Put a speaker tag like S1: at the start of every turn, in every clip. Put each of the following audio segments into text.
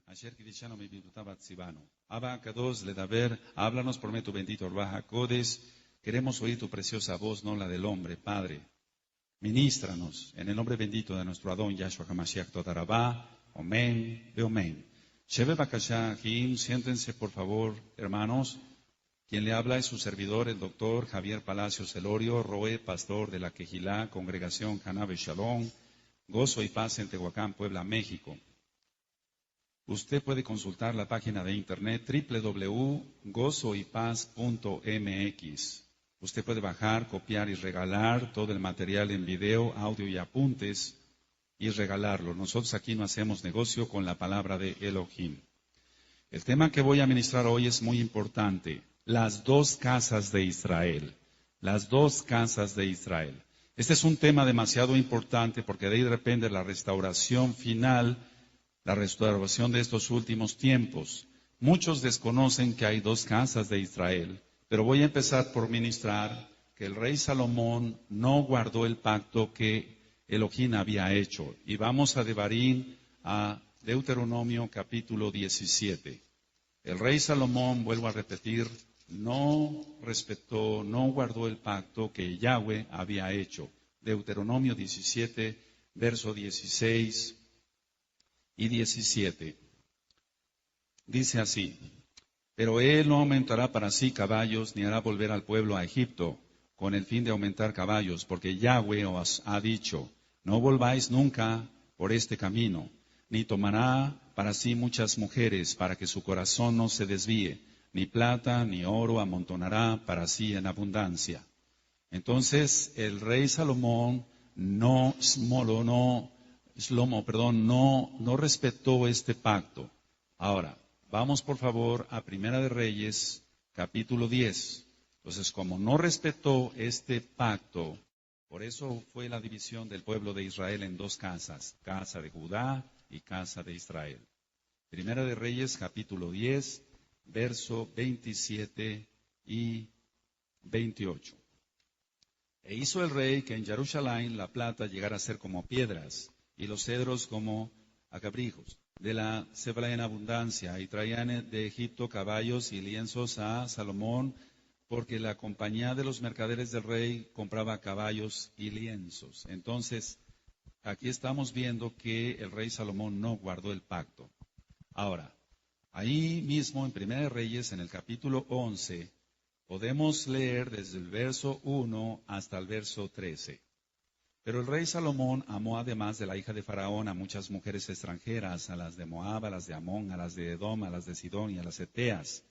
S1: Ayer Kidishano mi bibutabat Sibano. Abba Kados le daber, háblanos por medio tu bendito Orbaja Codes. Queremos oír tu preciosa voz, no la del hombre, Padre. Ministranos en el nombre bendito de nuestro Adón Yahshua HaMashiach Todarabá. Amén, amén. Shebe Bakashahim, siéntense por favor, hermanos. Quien le habla es su servidor, el doctor Javier Palacios Elorio, Roe, pastor de la Quejilá, Congregación Canabe Shalom, Gozo y Paz en Tehuacán, Puebla, México. Usted puede consultar la página de internet www.gozoypaz.mx. Usted puede bajar, copiar y regalar todo el material en video, audio y apuntes y regalarlo. Nosotros aquí no hacemos negocio con la palabra de Elohim. El tema que voy a ministrar hoy es muy importante. Las dos casas de Israel. Las dos casas de Israel. Este es un tema demasiado importante porque de ahí depende la restauración final, la restauración de estos últimos tiempos. Muchos desconocen que hay dos casas de Israel, pero voy a empezar por ministrar que el rey Salomón no guardó el pacto que Elohim había hecho. Y vamos a Devarim, a Deuteronomio capítulo 17. El rey Salomón, vuelvo a repetir, no respetó, no guardó el pacto que Yahweh había hecho. Deuteronomio 17, verso 16 y 17. Dice así: pero él no aumentará para sí caballos, ni hará volver al pueblo a Egipto, con el fin de aumentar caballos, porque Yahweh os ha dicho, no volváis nunca por este camino, ni tomará para sí muchas mujeres, para que su corazón no se desvíe, ni plata ni oro amontonará para sí en abundancia. Entonces el rey Salomón no respetó este pacto. Ahora, vamos por favor a Primera de Reyes, capítulo 10. Entonces, como no respetó este pacto, por eso fue la división del pueblo de Israel en dos casas, casa de Judá y casa de Israel. Primera de Reyes, capítulo 10, verso 27 y 28. E hizo el rey que en Jerusalén la plata llegara a ser como piedras, y los cedros como acabrijos, de la cebra en abundancia, y traían de Egipto caballos y lienzos a Salomón, porque la compañía de los mercaderes del rey compraba caballos y lienzos. Entonces, aquí estamos viendo que el rey Salomón no guardó el pacto. Ahora, ahí mismo en Primera de Reyes, en el capítulo 11, podemos leer desde el verso 1 hasta el verso 13. Pero el rey Salomón amó además de la hija de Faraón a muchas mujeres extranjeras, a las de Moab, a las de Amón, a las de Edom, a las de Sidón y a las eteas,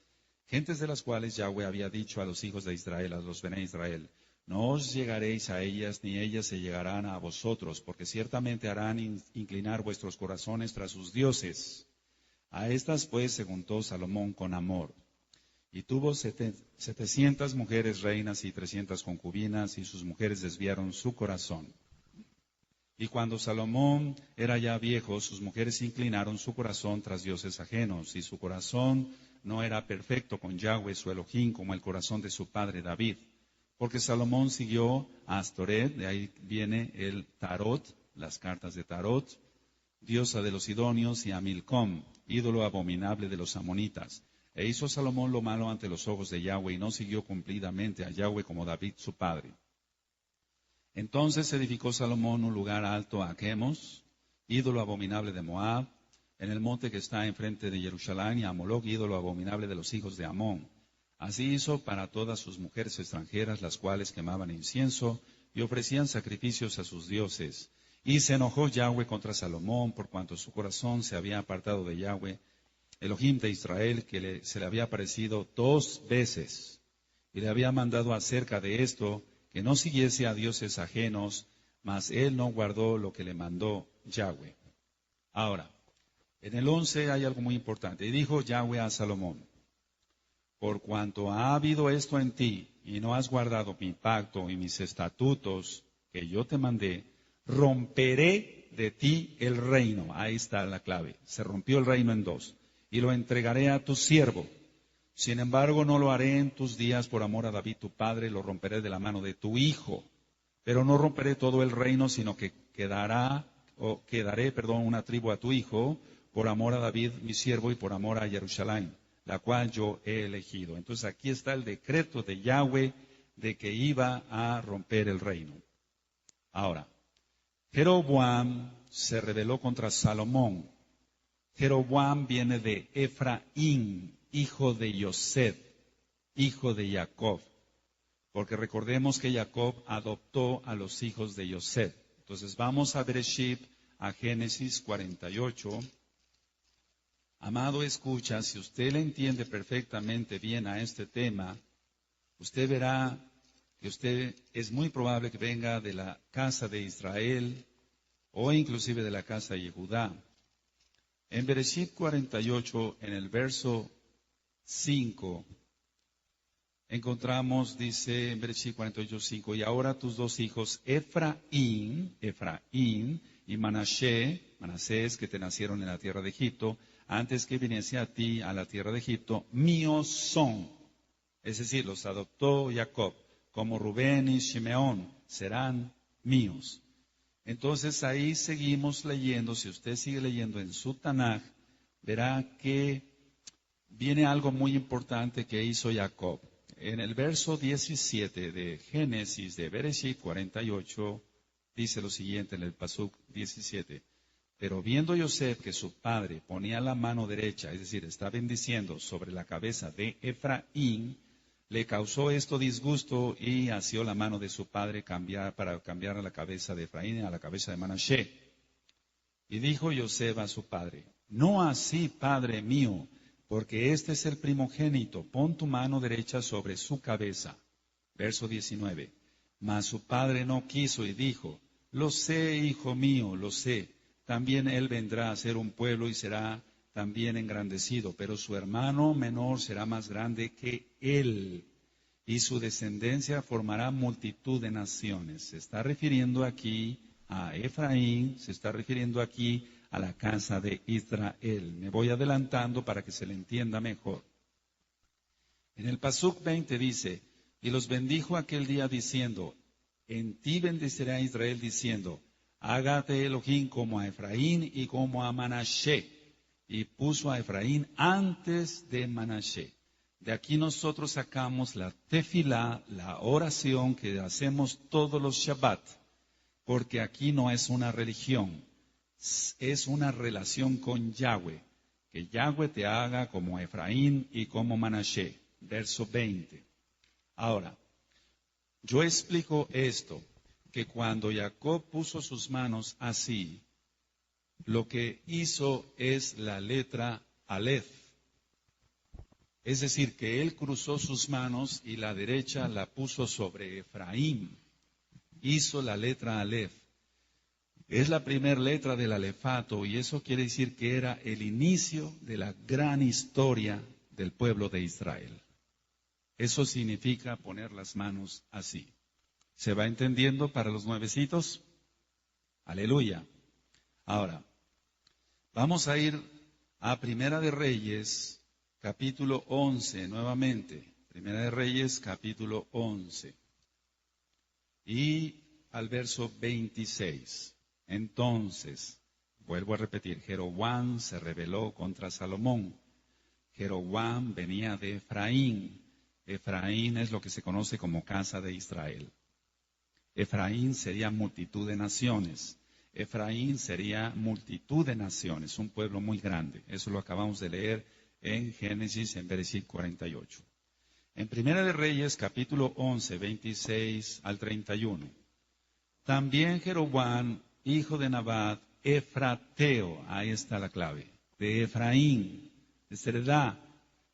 S1: gentes de las cuales Yahweh había dicho a los hijos de Israel, a los Bené Israel, no os llegaréis a ellas, ni ellas se llegarán a vosotros, porque ciertamente harán inclinar vuestros corazones tras sus dioses. A estas pues se juntó Salomón con amor, y tuvo 700 mujeres reinas y 300 concubinas, y sus mujeres desviaron su corazón. Y cuando Salomón era ya viejo, sus mujeres inclinaron su corazón tras dioses ajenos, y su corazón no era perfecto con Yahweh su Elohim como el corazón de su padre David. Porque Salomón siguió a Astoret, de ahí viene el Tarot, las cartas de Tarot, diosa de los sidonios, y a Milcom, ídolo abominable de los amonitas. E hizo Salomón lo malo ante los ojos de Yahweh, y no siguió cumplidamente a Yahweh como David su padre. Entonces edificó Salomón un lugar alto a Quemos, ídolo abominable de Moab, en el monte que está enfrente de Jerusalén, y a Moloc, ídolo abominable de los hijos de Amón. Así hizo para todas sus mujeres extranjeras, las cuales quemaban incienso y ofrecían sacrificios a sus dioses. Y se enojó Yahweh contra Salomón, por cuanto su corazón se había apartado de Yahweh, Elohim de Israel, que se le había aparecido 2 veces, y le había mandado acerca de esto, que no siguiese a dioses ajenos, mas él no guardó lo que le mandó Yahweh. Ahora, en el 11 hay algo muy importante. Y dijo Yahweh a Salomón, por cuanto ha habido esto en ti, y no has guardado mi pacto y mis estatutos que yo te mandé, romperé de ti el reino. Ahí está la clave. Se rompió el reino en 2. Y lo entregaré a tu siervo. Sin embargo, no lo haré en tus días por amor a David tu padre, lo romperé de la mano de tu hijo. Pero no romperé todo el reino, sino que quedará una tribu a tu hijo, por amor a David, mi siervo, y por amor a Jerusalén, la cual yo he elegido. Entonces aquí está el decreto de Yahweh de que iba a romper el reino. Ahora, Jeroboam se rebeló contra Salomón. Jeroboam viene de Efraín, hijo de Yosef, hijo de Jacob. Porque recordemos que Jacob adoptó a los hijos de Yosef. Entonces vamos a Bereshit, a Génesis 48. Amado, escucha, si usted le entiende perfectamente bien a este tema, usted verá que usted es muy probable que venga de la casa de Israel o inclusive de la casa de Judá. En Bereshit 48, en el verso 5, encontramos, dice en Bereshit 48, 5, y ahora tus dos hijos, Efraín y Manasés, que te nacieron en la tierra de Egipto, antes que viniese a ti a la tierra de Egipto, míos son. Es decir, los adoptó Jacob, como Rubén y Shimeón, serán míos. Entonces ahí seguimos leyendo, si usted sigue leyendo en su Tanaj, verá que viene algo muy importante que hizo Jacob. En el verso 17 de Génesis de Bereshit 48, dice lo siguiente en el Pasuk 17. Pero viendo Yosef que su padre ponía la mano derecha, es decir, está bendiciendo sobre la cabeza de Efraín, le causó esto disgusto y asió la mano de su padre para cambiar a la cabeza de Efraín a la cabeza de Manasés. Y dijo Yosef a su padre, no así, padre mío, porque este es el primogénito, pon tu mano derecha sobre su cabeza. Verso 19. Mas su padre no quiso y dijo, lo sé, hijo mío, lo sé. También él vendrá a ser un pueblo y será también engrandecido, pero su hermano menor será más grande que él, y su descendencia formará multitud de naciones. Se está refiriendo aquí a Efraín, se está refiriendo aquí a la casa de Israel. Me voy adelantando para que se le entienda mejor. En el Pasuk 20 dice, y los bendijo aquel día diciendo, en ti bendecirá Israel diciendo, hágate Elohim como a Efraín y como a Manasés. Y puso a Efraín antes de Manasés. De aquí nosotros sacamos la tefilá, la oración que hacemos todos los Shabbat. Porque aquí no es una religión, es una relación con Yahweh. Que Yahweh te haga como Efraín y como Manasés. Verso 20. Ahora, yo explico esto, que cuando Jacob puso sus manos así, lo que hizo es la letra Aleph. Es decir, que él cruzó sus manos y la derecha la puso sobre Efraín. Hizo la letra Aleph. Es la primera letra del alefato y eso quiere decir que era el inicio de la gran historia del pueblo de Israel. Eso significa poner las manos así. ¿Se va entendiendo para los nuevecitos? Aleluya. Ahora, vamos a ir a Primera de Reyes, capítulo 11, nuevamente. Primera de Reyes, capítulo 11. Y al verso 26. Entonces, vuelvo a repetir, Jeroboam se rebeló contra Salomón. Jeroboam venía de Efraín. Efraín es lo que se conoce como casa de Israel. Efraín sería multitud de naciones. Efraín sería multitud de naciones, un pueblo muy grande. Eso lo acabamos de leer en Génesis, en Bereshit 48. En Primera de Reyes, capítulo 11, 26 al 31. También Jeroboam, hijo de Nabat, Efrateo, ahí está la clave, de Efraín, de Sereda,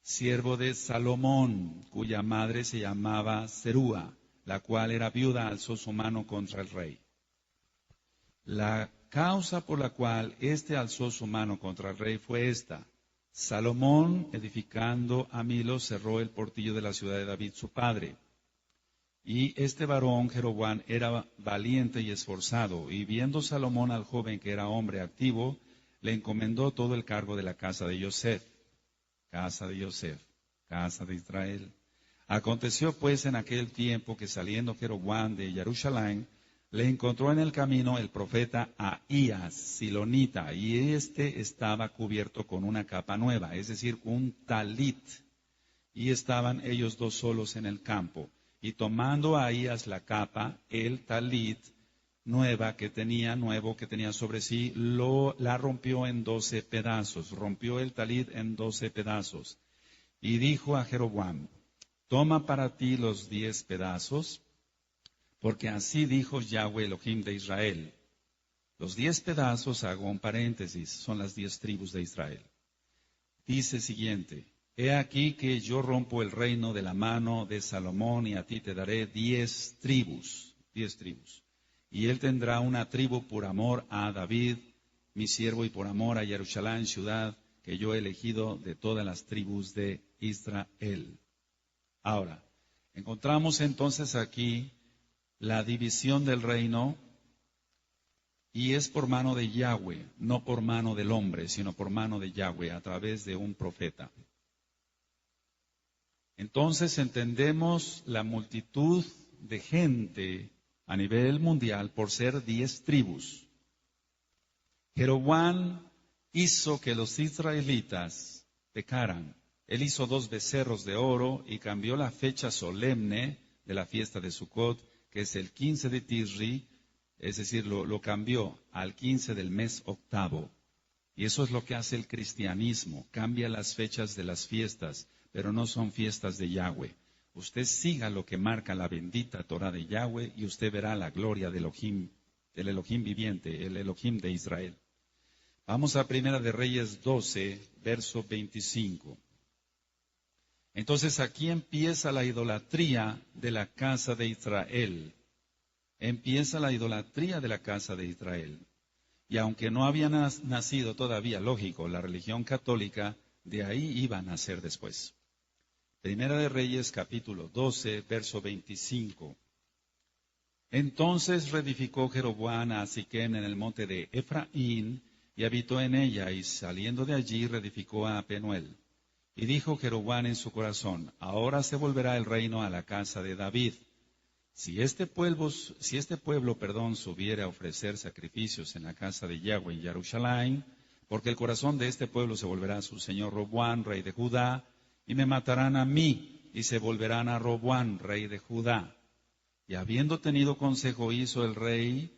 S1: siervo de Salomón, cuya madre se llamaba Serúa, la cual era viuda, alzó su mano contra el rey. La causa por la cual éste alzó su mano contra el rey fue esta. Salomón, edificando a Milo, cerró el portillo de la ciudad de David, su padre. Y este varón, Jeroboam, era valiente y esforzado, y viendo Salomón al joven que era hombre activo, le encomendó todo el cargo de la casa de Yosef. Casa de Yosef, casa de Israel. Aconteció pues en aquel tiempo que saliendo Jeroboam de Jerusalén, le encontró en el camino el profeta Ahías, silonita, y este estaba cubierto con una capa nueva, es decir, un talit. Y estaban ellos dos solos en el campo. Y tomando a Ahías la capa, el talit nuevo que tenía sobre sí, la rompió en 12 pedazos. Rompió el talit en 12 pedazos. Y dijo a Jeroboam, toma para ti los 10 pedazos, porque así dijo Yahweh Elohim de Israel. Los 10 pedazos, hago un paréntesis, son las 10 tribus de Israel. Dice siguiente, he aquí que yo rompo el reino de la mano de Salomón y a ti te daré 10 tribus, 10 tribus. Y él tendrá una tribu por amor a David, mi siervo, y por amor a Jerusalén, ciudad que yo he elegido de todas las tribus de Israel. Ahora, encontramos entonces aquí la división del reino, y es por mano de Yahweh, no por mano del hombre, sino por mano de Yahweh, a través de un profeta. Entonces entendemos la multitud de gente a nivel mundial por ser 10 tribus. Jeroboam hizo que los israelitas pecaran. Él hizo 2 becerros de oro y cambió la fecha solemne de la fiesta de Sucot, que es el 15 de Tisri, es decir, lo cambió al 15 del mes octavo. Y eso es lo que hace el cristianismo, cambia las fechas de las fiestas, pero no son fiestas de Yahweh. Usted siga lo que marca la bendita Torah de Yahweh y usted verá la gloria del Elohim viviente, el Elohim de Israel. Vamos a Primera de Reyes 12, verso 25. Entonces aquí empieza la idolatría de la casa de Israel. Empieza la idolatría de la casa de Israel. Y aunque no había nacido todavía, lógico, la religión católica, de ahí iba a nacer después. Primera de Reyes, capítulo 12, verso 25. Entonces reedificó Jeroboam a Siquem en el monte de Efraín, y habitó en ella, y saliendo de allí reedificó a Penuel. Y dijo Jeroboam en su corazón, ahora se volverá el reino a la casa de David. Si este pueblo, subiera a ofrecer sacrificios en la casa de Yahweh en Jerusalén, porque el corazón de este pueblo se volverá a su señor Roboam, rey de Judá, y me matarán a mí, y se volverán a Roboam, rey de Judá. Y habiendo tenido consejo, hizo el rey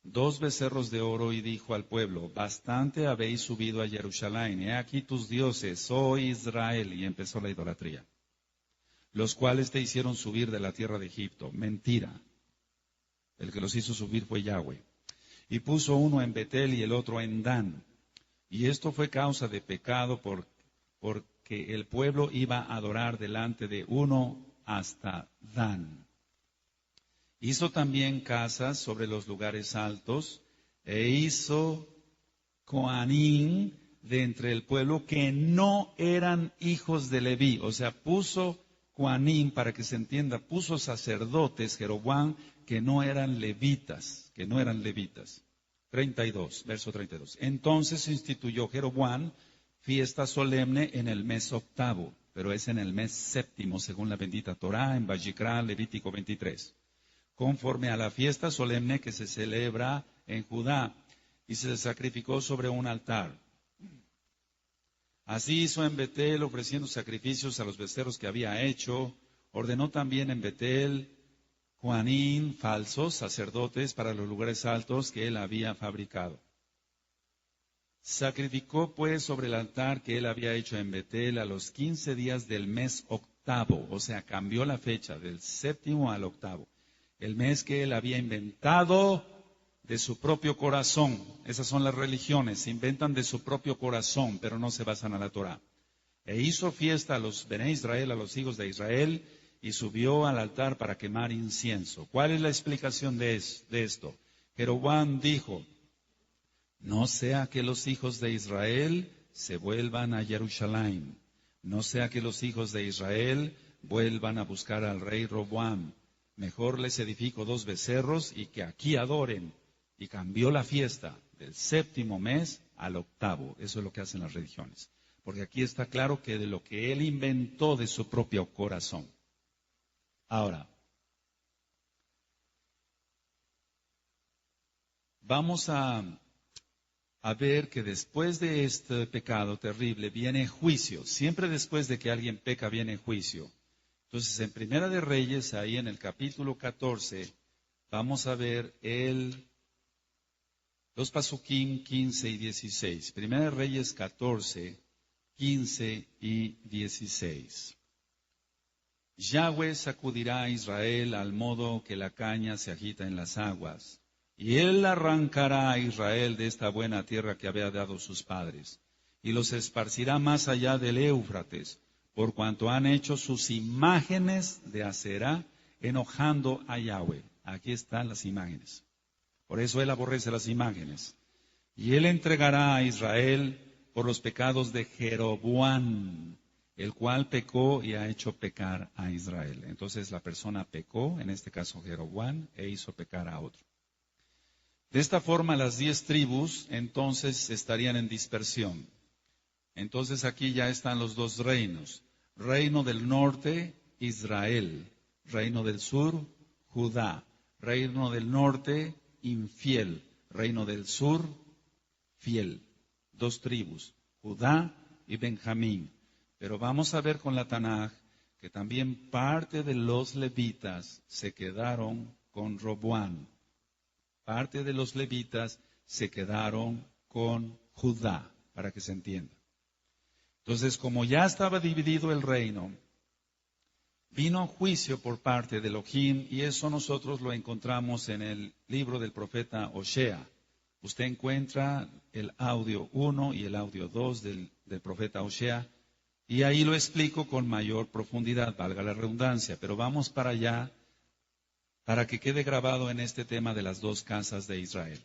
S1: 2 becerros de oro, y dijo al pueblo, bastante habéis subido a Jerusalén, he aquí tus dioses, oh Israel, y empezó la idolatría. Los cuales te hicieron subir de la tierra de Egipto. Mentira. El que los hizo subir fue Yahweh. Y puso uno en Betel y el otro en Dan. Y esto fue causa de pecado porque el pueblo iba a adorar delante de uno hasta Dan. Hizo también casas sobre los lugares altos e hizo coanín de entre el pueblo que no eran hijos de Leví. O sea, puso Juanín, para que se entienda, puso sacerdotes, Jeroboam, que no eran levitas. 32, verso 32. Entonces instituyó Jeroboam fiesta solemne en el mes octavo, pero es en el mes séptimo, según la bendita Torá, en Vayikra, Levítico 23. Conforme a la fiesta solemne que se celebra en Judá, y se sacrificó sobre un altar. Así hizo en Betel, ofreciendo sacrificios a los becerros que había hecho. Ordenó también en Betel Juanín, falsos sacerdotes para los lugares altos que él había fabricado. Sacrificó pues sobre el altar que él había hecho en Betel a los 15 días del mes octavo, o sea, cambió la fecha del séptimo al octavo. El mes que él había inventado de su propio corazón. Esas son las religiones, se inventan de su propio corazón, pero no se basan a la Torá. E hizo fiesta a los Bené Israel, a los hijos de Israel, y subió al altar para quemar incienso. ¿Cuál es la explicación de esto? Jeroboam dijo, no sea que los hijos de Israel se vuelvan a Jerusalén, no sea que los hijos de Israel vuelvan a buscar al rey Roboam. Mejor les edifico 2 becerros y que aquí adoren. Y cambió la fiesta del séptimo mes al octavo. Eso es lo que hacen las religiones. Porque aquí está claro que de lo que él inventó de su propio corazón. Ahora, vamos a ver que después de este pecado terrible viene juicio. Siempre después de que alguien peca viene juicio. Entonces, en Primera de Reyes, ahí en el capítulo 14, vamos a ver los pasuquín 15 y 16. Primera de Reyes 14, 15 y 16. Yahweh sacudirá a Israel al modo que la caña se agita en las aguas, y él arrancará a Israel de esta buena tierra que había dado sus padres, y los esparcirá más allá del Éufrates, por cuanto han hecho sus imágenes de Aserá, enojando a Yahweh. Aquí están las imágenes. Por eso él aborrece las imágenes. Y él entregará a Israel por los pecados de Jeroboam, el cual pecó y ha hecho pecar a Israel. Entonces la persona pecó, en este caso Jeroboam, e hizo pecar a otro. De esta forma las 10 tribus entonces estarían en dispersión. Entonces aquí ya están los dos reinos. Reino del norte, Israel. Reino del sur, Judá. Reino del norte, infiel. Reino del sur, fiel. 2 tribus, Judá y Benjamín. Pero vamos a ver con la Tanaj que también parte de los levitas se quedaron con Roboam. Parte de los levitas se quedaron con Judá, para que se entienda. Entonces, como ya estaba dividido el reino, vino juicio por parte de Elohim, y eso nosotros lo encontramos en el libro del profeta Osea. Usted encuentra el audio 1 y el audio 2 del profeta Osea, y ahí lo explico con mayor profundidad, valga la redundancia, pero vamos para allá para que quede grabado en este tema de las 2 casas de Israel.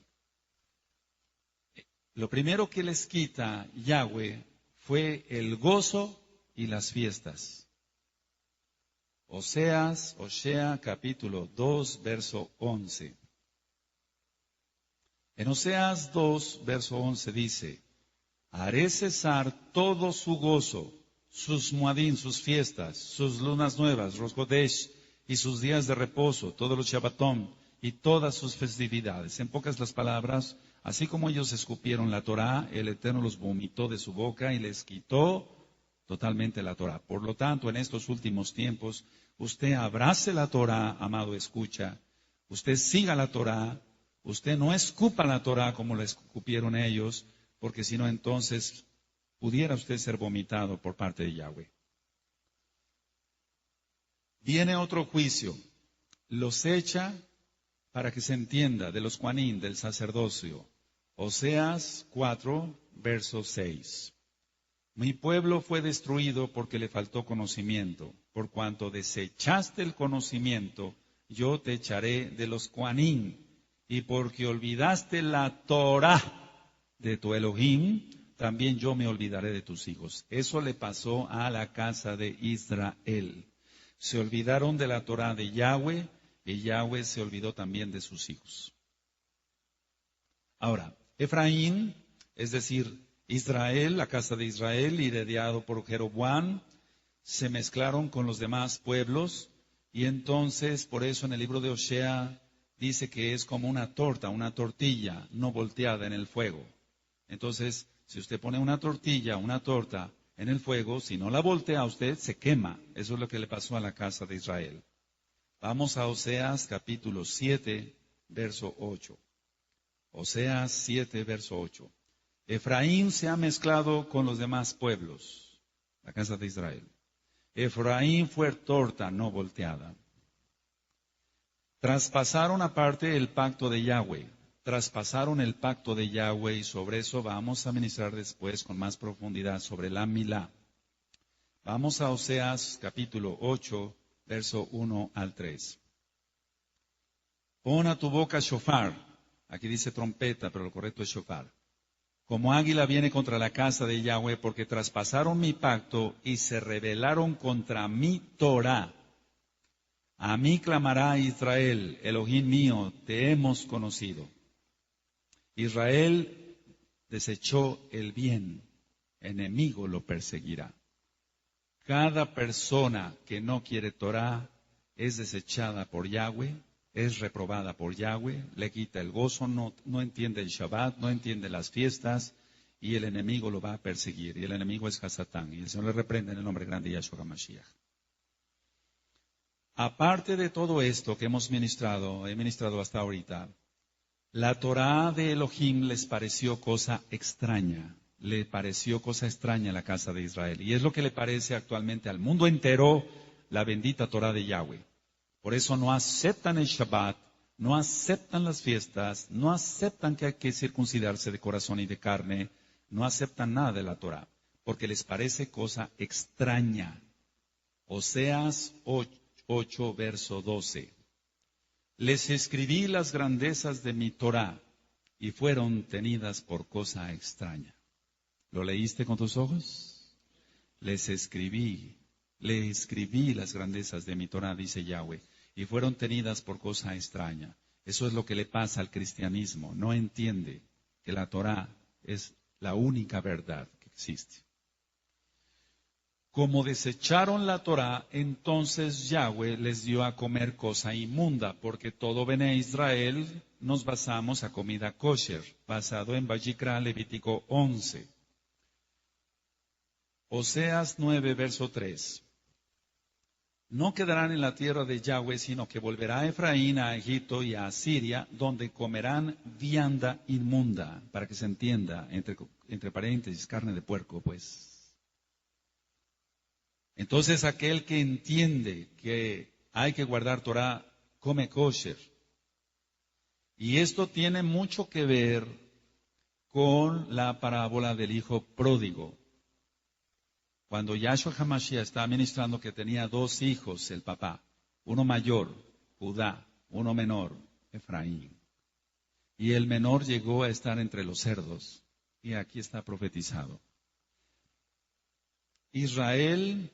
S1: Lo primero que les quita Yahweh fue el gozo y las fiestas. Osea capítulo 2, verso 11. En Oseas 2, verso 11 dice: haré cesar todo su gozo, sus muadín, sus fiestas, sus lunas nuevas, Rosh Chodesh, y sus días de reposo, todos los Shabbatón, y todas sus festividades. En pocas las palabras, así como ellos escupieron la Torá, el Eterno los vomitó de su boca y les quitó totalmente la Torá. Por lo tanto, en estos últimos tiempos, usted abrace la Torá, amado escucha, usted siga la Torá, usted no escupa la Torá como la escupieron ellos, porque si no, entonces pudiera usted ser vomitado por parte de Yahweh. Viene otro juicio, los echa para que se entienda de los Juanín, del sacerdocio. Oseas 4, verso 6. Mi pueblo fue destruido porque le faltó conocimiento. Por cuanto desechaste el conocimiento, yo te echaré de los Juanín. Y porque olvidaste la Torá de tu Elohim, también yo me olvidaré de tus hijos. Eso le pasó a la casa de Israel. Se olvidaron de la Torá de Yahweh, y Yahweh se olvidó también de sus hijos. Ahora, Efraín, es decir, Israel, la casa de Israel, liderado por Jeroboam, se mezclaron con los demás pueblos, y entonces, por eso en el libro de Osea, dice que es como una tortilla, no volteada en el fuego. Entonces, si usted pone una torta en el fuego, si no la voltea usted, se quema. Eso es lo que le pasó a la casa de Israel. Vamos a Oseas capítulo 7, verso 8. Oseas 7, verso 8. Efraín se ha mezclado con los demás pueblos, la casa de Israel. Efraín fue torta, no volteada. Traspasaron aparte el pacto de Yahweh. Traspasaron el pacto de Yahweh, y sobre eso vamos a ministrar después con más profundidad sobre la Milá. Vamos a Oseas capítulo 8, verso 1 al 3. Pon a tu boca shofar. Aquí dice trompeta, pero lo correcto es shofar. Como águila viene contra la casa de Yahweh, porque traspasaron mi pacto y se rebelaron contra mi Torá. A mí clamará Israel, Elohim mío, te hemos conocido. Israel desechó el bien, enemigo lo perseguirá. Cada persona que no quiere Torá es desechada por Yahweh es reprobada por Yahweh, le quita el gozo, no entiende el Shabbat, no entiende las fiestas, y el enemigo lo va a perseguir. Y el enemigo es Hasatán, y el Señor le reprende en el nombre grande de Yahshua HaMashiach. Aparte de todo esto que he ministrado hasta ahorita, la Torá de Elohim les pareció cosa extraña. Le pareció cosa extraña a la casa de Israel. Y es lo que le parece actualmente al mundo entero la bendita Torá de Yahweh. Por eso no aceptan el Shabbat, no aceptan las fiestas, no aceptan que hay que circuncidarse de corazón y de carne, no aceptan nada de la Torá, porque les parece cosa extraña. Oseas 8, verso 12. Les escribí las grandezas de mi Torá y fueron tenidas por cosa extraña. ¿Lo leíste con tus ojos? Le escribí las grandezas de mi Torá, dice Yahweh, y fueron tenidas por cosa extraña. Eso es lo que le pasa al cristianismo. No entiende que la Torá es la única verdad que existe. Como desecharon la Torá, entonces Yahweh les dio a comer cosa inmunda, porque todo Bene Israel nos basamos a comida kosher, basado en Vayikra, Levítico 11. Oseas 9, verso 3. No quedarán en la tierra de Yahweh, sino que volverá a Efraín, a Egipto y a Asiria, donde comerán vianda inmunda, para que se entienda, entre paréntesis, carne de puerco, pues. Entonces aquel que entiende que hay que guardar Torah, come kosher. Y esto tiene mucho que ver con la parábola del hijo pródigo. Cuando Yahshua HaMashiach estaba ministrando que tenía 2 hijos, el papá, uno mayor, Judá, uno menor, Efraín. Y el menor llegó a estar entre los cerdos. Y aquí está profetizado. Israel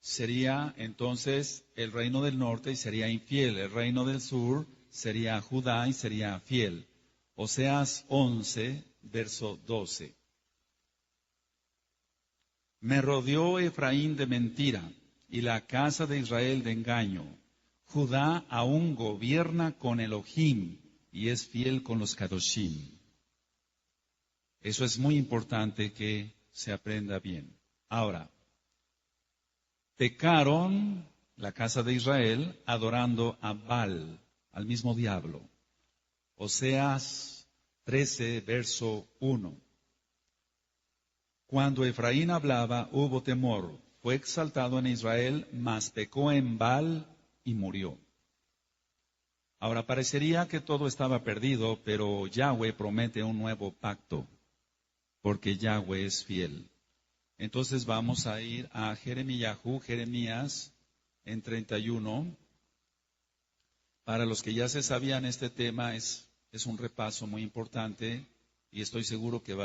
S1: sería entonces el reino del norte y sería infiel. El reino del sur sería Judá y sería fiel. Oseas 11, verso 12. Me rodeó Efraín de mentira y la casa de Israel de engaño. Judá aún gobierna con Elohim y es fiel con los Kadoshim. Eso es muy importante que se aprenda bien. Ahora, pecaron la casa de Israel adorando a Baal, al mismo diablo. Oseas 13, verso 1. Cuando Efraín hablaba, hubo temor. Fue exaltado en Israel, mas pecó en Baal y murió. Ahora parecería que todo estaba perdido, pero Yahweh promete un nuevo pacto, porque Yahweh es fiel. Entonces vamos a ir a Jeremías en 31. Para los que ya se sabían este tema, es un repaso muy importante y estoy seguro que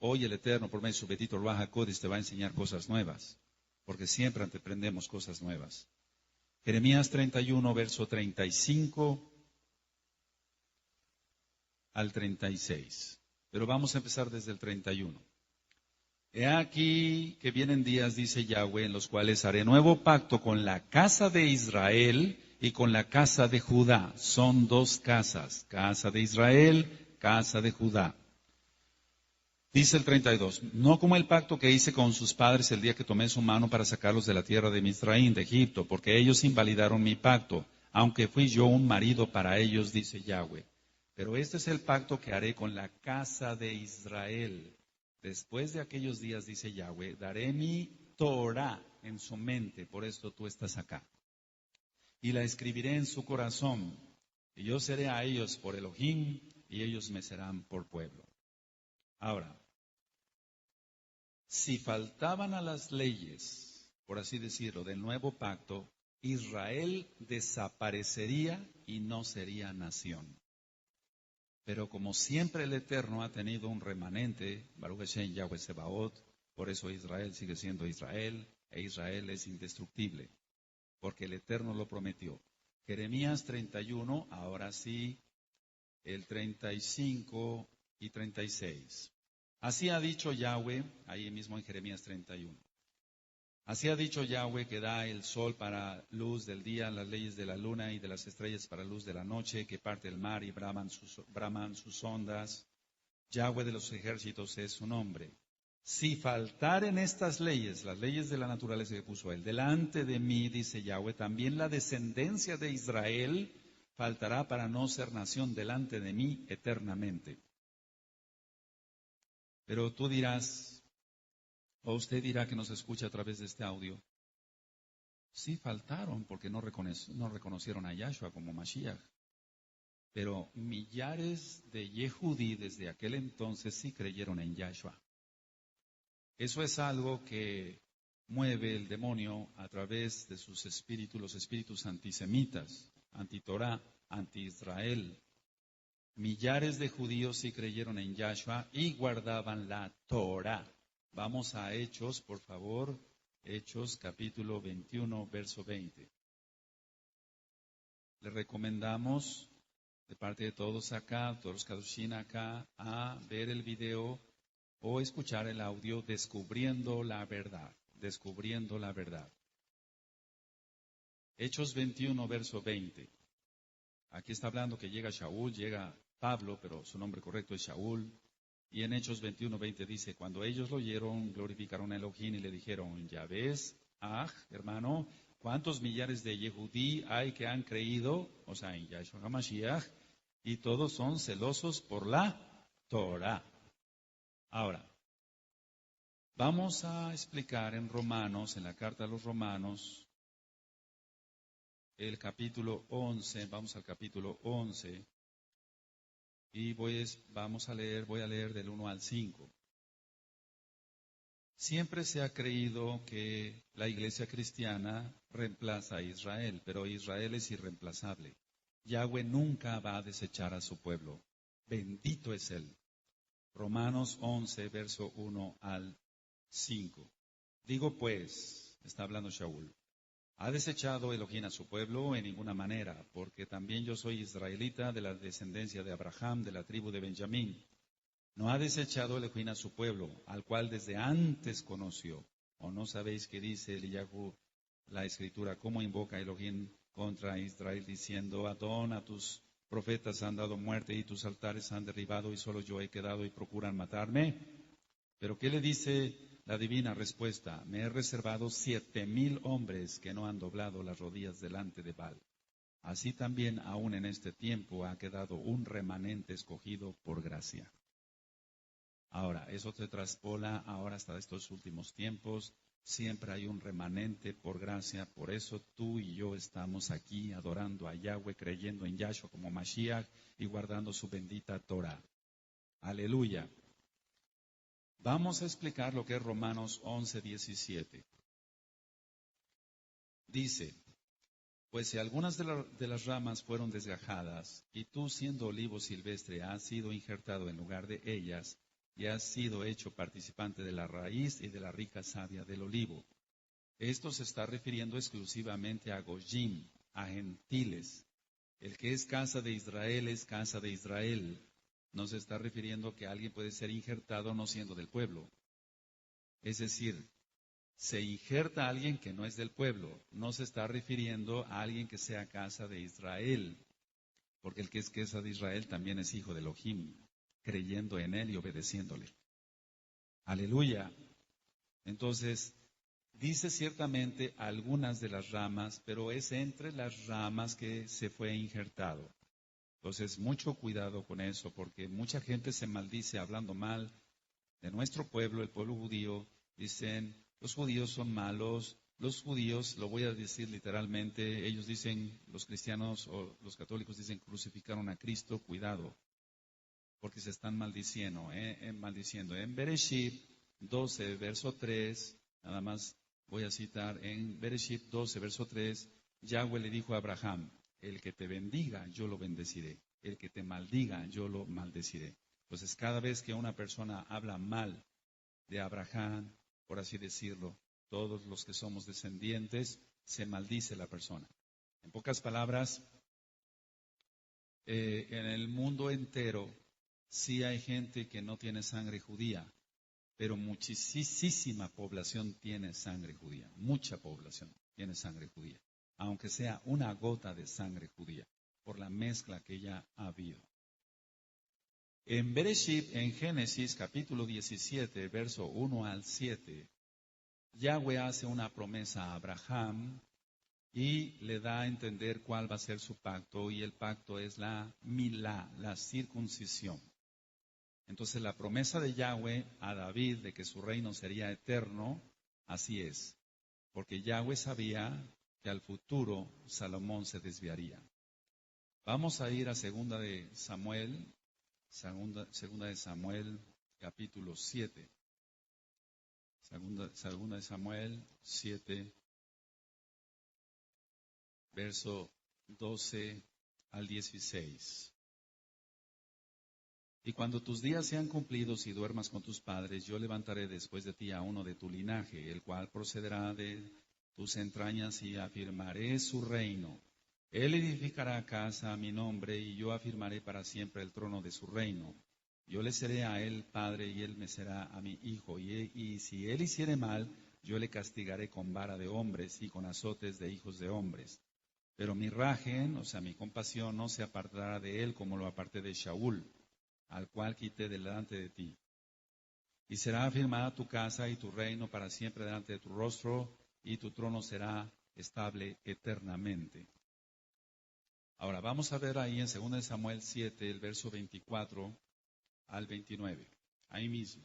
S1: hoy el Eterno, por medio de su bendito Ruach HaKodesh, te va a enseñar cosas nuevas, porque siempre aprendemos cosas nuevas. Jeremías 31, verso 35 al 36. Pero vamos a empezar desde el 31. He aquí que vienen días, dice Yahweh, en los cuales haré nuevo pacto con la casa de Israel y con la casa de Judá. Son 2 casas, casa de Israel, casa de Judá. Dice el 32, no como el pacto que hice con sus padres el día que tomé su mano para sacarlos de la tierra de Misraín, de Egipto, porque ellos invalidaron mi pacto, aunque fui yo un marido para ellos, dice Yahweh. Pero este es el pacto que haré con la casa de Israel. Después de aquellos días, dice Yahweh, daré mi Torah en su mente, por esto tú estás acá. Y la escribiré en su corazón, y yo seré a ellos por Elohim, y ellos me serán por pueblo. Ahora, si faltaban a las leyes, por así decirlo, del nuevo pacto, Israel desaparecería y no sería nación. Pero como siempre el Eterno ha tenido un remanente, Baruch Hashem Yahweh Sebaot, por eso Israel sigue siendo Israel, e Israel es indestructible, porque el Eterno lo prometió. Jeremías 31, ahora sí, el 35 y 36. Así ha dicho Yahweh, ahí mismo en Jeremías 31. Así ha dicho Yahweh, que da el sol para luz del día, las leyes de la luna y de las estrellas para luz de la noche, que parte el mar y braman sus ondas. Yahweh de los ejércitos es su nombre. Si faltaren estas leyes, las leyes de la naturaleza que puso él, delante de mí, dice Yahweh, también la descendencia de Israel faltará para no ser nación delante de mí eternamente. Pero tú dirás, o usted dirá que nos escucha a través de este audio, sí faltaron porque no reconocieron a Yahshua como Mashiach. Pero millares de Yehudí desde aquel entonces sí creyeron en Yahshua. Eso es algo que mueve el demonio a través de sus espíritus, los espíritus antisemitas, anti-Torah, anti-Israel. Millares de judíos sí creyeron en Yahshua y guardaban la Torah. Vamos a Hechos, por favor. Hechos capítulo 21, verso 20. Le recomendamos, de parte de todos acá, todos los Kadushin acá, a ver el video o escuchar el audio Descubriendo la Verdad. Descubriendo la Verdad. Hechos 21, verso 20. Aquí está hablando que llega Shaul, llega Pablo, pero su nombre correcto es Shaul. Y en Hechos 21, 20 dice, cuando ellos lo oyeron, glorificaron a Elohim y le dijeron, ya ves, hermano, ¿cuántos millares de Yehudí hay que han creído? O sea, en Yahshua HaMashiach, y todos son celosos por la Torah. Ahora, vamos a explicar en Romanos, en la carta a los Romanos, el capítulo 11, vamos al capítulo 11, y voy a leer del 1 al 5. Siempre se ha creído que la iglesia cristiana reemplaza a Israel, pero Israel es irreemplazable. Yahweh nunca va a desechar a su pueblo. Bendito es Él. Romanos 11, verso 1 al 5. Digo pues, está hablando Shaul, ¿ha desechado Elohim a su pueblo? En ninguna manera, porque también yo soy israelita de la descendencia de Abraham, de la tribu de Benjamín. ¿No ha desechado Elohim a su pueblo, al cual desde antes conoció? ¿O no sabéis qué dice Eliyahu, la escritura, cómo invoca Elohim contra Israel, diciendo, Adón, a tus profetas han dado muerte y tus altares han derribado y solo yo he quedado y procuran matarme? Pero ¿qué le dice la divina respuesta? Me he reservado 7,000 hombres que no han doblado las rodillas delante de Baal. Así también aún en este tiempo ha quedado un remanente escogido por gracia. Ahora, eso se traspola ahora hasta estos últimos tiempos. Siempre hay un remanente por gracia. Por eso tú y yo estamos aquí adorando a Yahweh, creyendo en Yahshua como Mashiach y guardando su bendita Torah. Aleluya. Vamos a explicar lo que es Romanos 11, 17. Dice, pues si algunas de las ramas fueron desgajadas, y tú siendo olivo silvestre has sido injertado en lugar de ellas, y has sido hecho participante de la raíz y de la rica savia del olivo. Esto se está refiriendo exclusivamente a Gojim, a gentiles. El que es casa de Israel es casa de Israel. No se está refiriendo que alguien puede ser injertado no siendo del pueblo. Es decir, se injerta a alguien que no es del pueblo. No se está refiriendo a alguien que sea casa de Israel. Porque el que es casa de Israel también es hijo de Elohim, creyendo en él y obedeciéndole. Aleluya. Entonces, dice ciertamente algunas de las ramas, pero es entre las ramas que se fue injertado. Entonces, mucho cuidado con eso, porque mucha gente se maldice hablando mal de nuestro pueblo, el pueblo judío. Dicen, los judíos son malos, los judíos, lo voy a decir literalmente, ellos dicen, los cristianos o los católicos dicen, crucificaron a Cristo, cuidado, porque se están maldiciendo. En Bereshit 12, verso 3, nada más voy a citar, en Bereshit 12, verso 3, Yahweh le dijo a Abraham, el que te bendiga, yo lo bendeciré, el que te maldiga, yo lo maldeciré. Entonces, cada vez que una persona habla mal de Abraham, por así decirlo, todos los que somos descendientes, se maldice la persona. En pocas palabras, en el mundo entero, sí hay gente que no tiene sangre judía, pero muchísima población tiene sangre judía, mucha población tiene sangre judía, aunque sea una gota de sangre judía, por la mezcla que ya ha habido. En Bereshit, en Génesis capítulo 17, verso 1 al 7, Yahweh hace una promesa a Abraham y le da a entender cuál va a ser su pacto, y el pacto es la milá, la circuncisión. Entonces la promesa de Yahweh a David de que su reino sería eterno, así es, porque Yahweh sabía que al futuro Salomón se desviaría. Vamos a ir a segunda de Samuel capítulo 7. Segunda de Samuel 7, verso 12 al 16. Y cuando tus días sean cumplidos y duermas con tus padres, yo levantaré después de ti a uno de tu linaje, el cual procederá de tus entrañas, y afirmaré su reino. Él edificará casa a mi nombre, y yo afirmaré para siempre el trono de su reino. Yo le seré a él padre, y él me será a mi hijo. Y si él hiciere mal, yo le castigaré con vara de hombres y con azotes de hijos de hombres. Pero mi rajen, o sea, mi compasión, no se apartará de él como lo aparté de Shaul, al cual quité delante de ti. Y será afirmada tu casa y tu reino para siempre delante de tu rostro, y tu trono será estable eternamente. Ahora vamos a ver ahí en 2 Samuel 7, el verso 24 al 29, ahí mismo.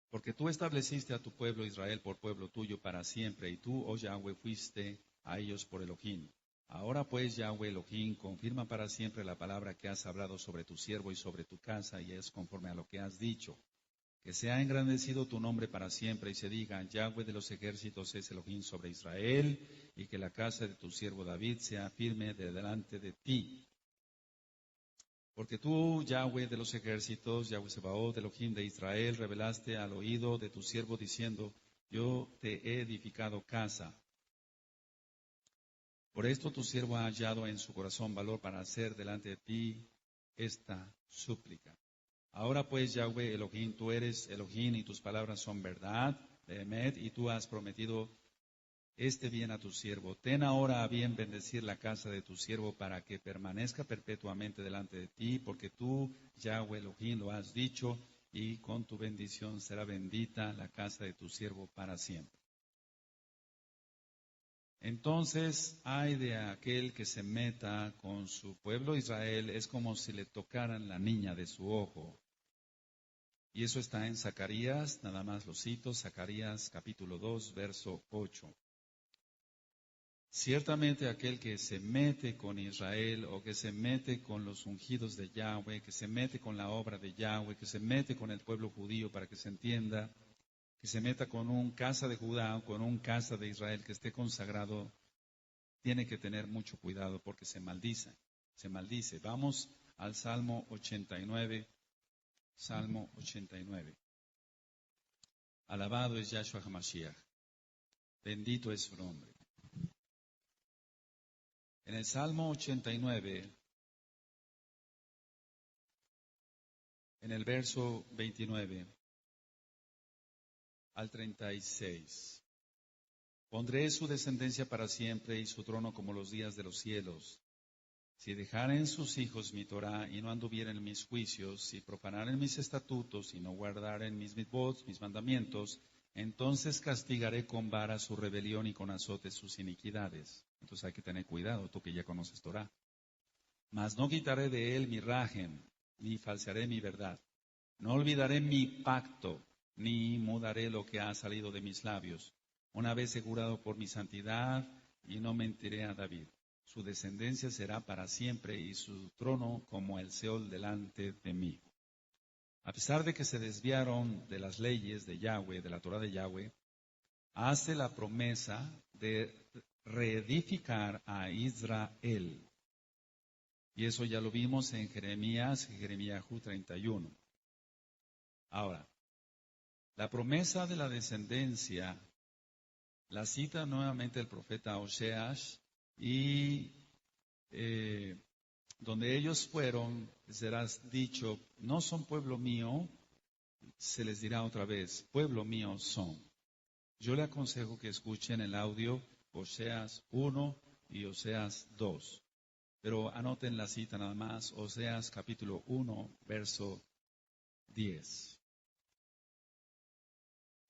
S1: Porque tú estableciste a tu pueblo Israel por pueblo tuyo para siempre, y tú, oh Yahweh, fuiste a ellos por Elohim. Ahora pues, Yahweh Elohim, confirma para siempre la palabra que has hablado sobre tu siervo y sobre tu casa, y es conforme a lo que has dicho. Que sea engrandecido tu nombre para siempre, y se diga, Yahweh de los ejércitos es Elohim sobre Israel, y que la casa de tu siervo David sea firme de delante de ti. Porque tú, Yahweh de los ejércitos, Yahweh Sebaot, Elohim de Israel, revelaste al oído de tu siervo diciendo, yo te he edificado casa. Por esto tu siervo ha hallado en su corazón valor para hacer delante de ti esta súplica. Ahora pues, Yahweh Elohim, tú eres Elohim y tus palabras son verdad, Behemet, y tú has prometido este bien a tu siervo. Ten ahora a bien bendecir la casa de tu siervo para que permanezca perpetuamente delante de ti, porque tú, Yahweh Elohim, lo has dicho, y con tu bendición será bendita la casa de tu siervo para siempre. Entonces, ay de aquel que se meta con su pueblo Israel, es como si le tocaran la niña de su ojo. Y eso está en Zacarías, nada más lo cito, Zacarías capítulo 2, verso 8. Ciertamente aquel que se mete con Israel, o que se mete con los ungidos de Yahweh, que se mete con la obra de Yahweh, que se mete con el pueblo judío, para que se entienda, que se meta con un casa de Judá o con un casa de Israel que esté consagrado, tiene que tener mucho cuidado porque se maldice, se maldice. Vamos al Salmo 89, Salmo 89. Alabado es Yahshua HaMashiach, bendito es su nombre. En el Salmo 89, en el verso 29 al 36, pondré su descendencia para siempre y su trono como los días de los cielos. Si dejaren sus hijos mi Torah y no anduvieren mis juicios, si profanaren mis estatutos y no guardaren mis mitzvot, mis mandamientos, entonces castigaré con vara su rebelión y con azotes sus iniquidades. Entonces hay que tener cuidado, tú que ya conoces Torah. Mas no quitaré de él mi rajem, ni falsearé mi verdad. No olvidaré mi pacto, ni mudaré lo que ha salido de mis labios. Una vez he jurado por mi santidad, y no mentiré a David. Su descendencia será para siempre, y su trono como el Seol delante de mí. A pesar de que se desviaron de las leyes de Yahweh, de la Torah de Yahweh, hace la promesa de reedificar a Israel. Y eso ya lo vimos en Jeremías 31. Ahora, la promesa de la descendencia la cita nuevamente el profeta Oseas, y donde ellos fueron, serás dicho, no son pueblo mío, se les dirá otra vez, pueblo mío son. Yo le aconsejo que escuchen el audio Oseas 1 y Oseas 2. Pero anoten la cita nada más, Oseas capítulo 1, verso 10.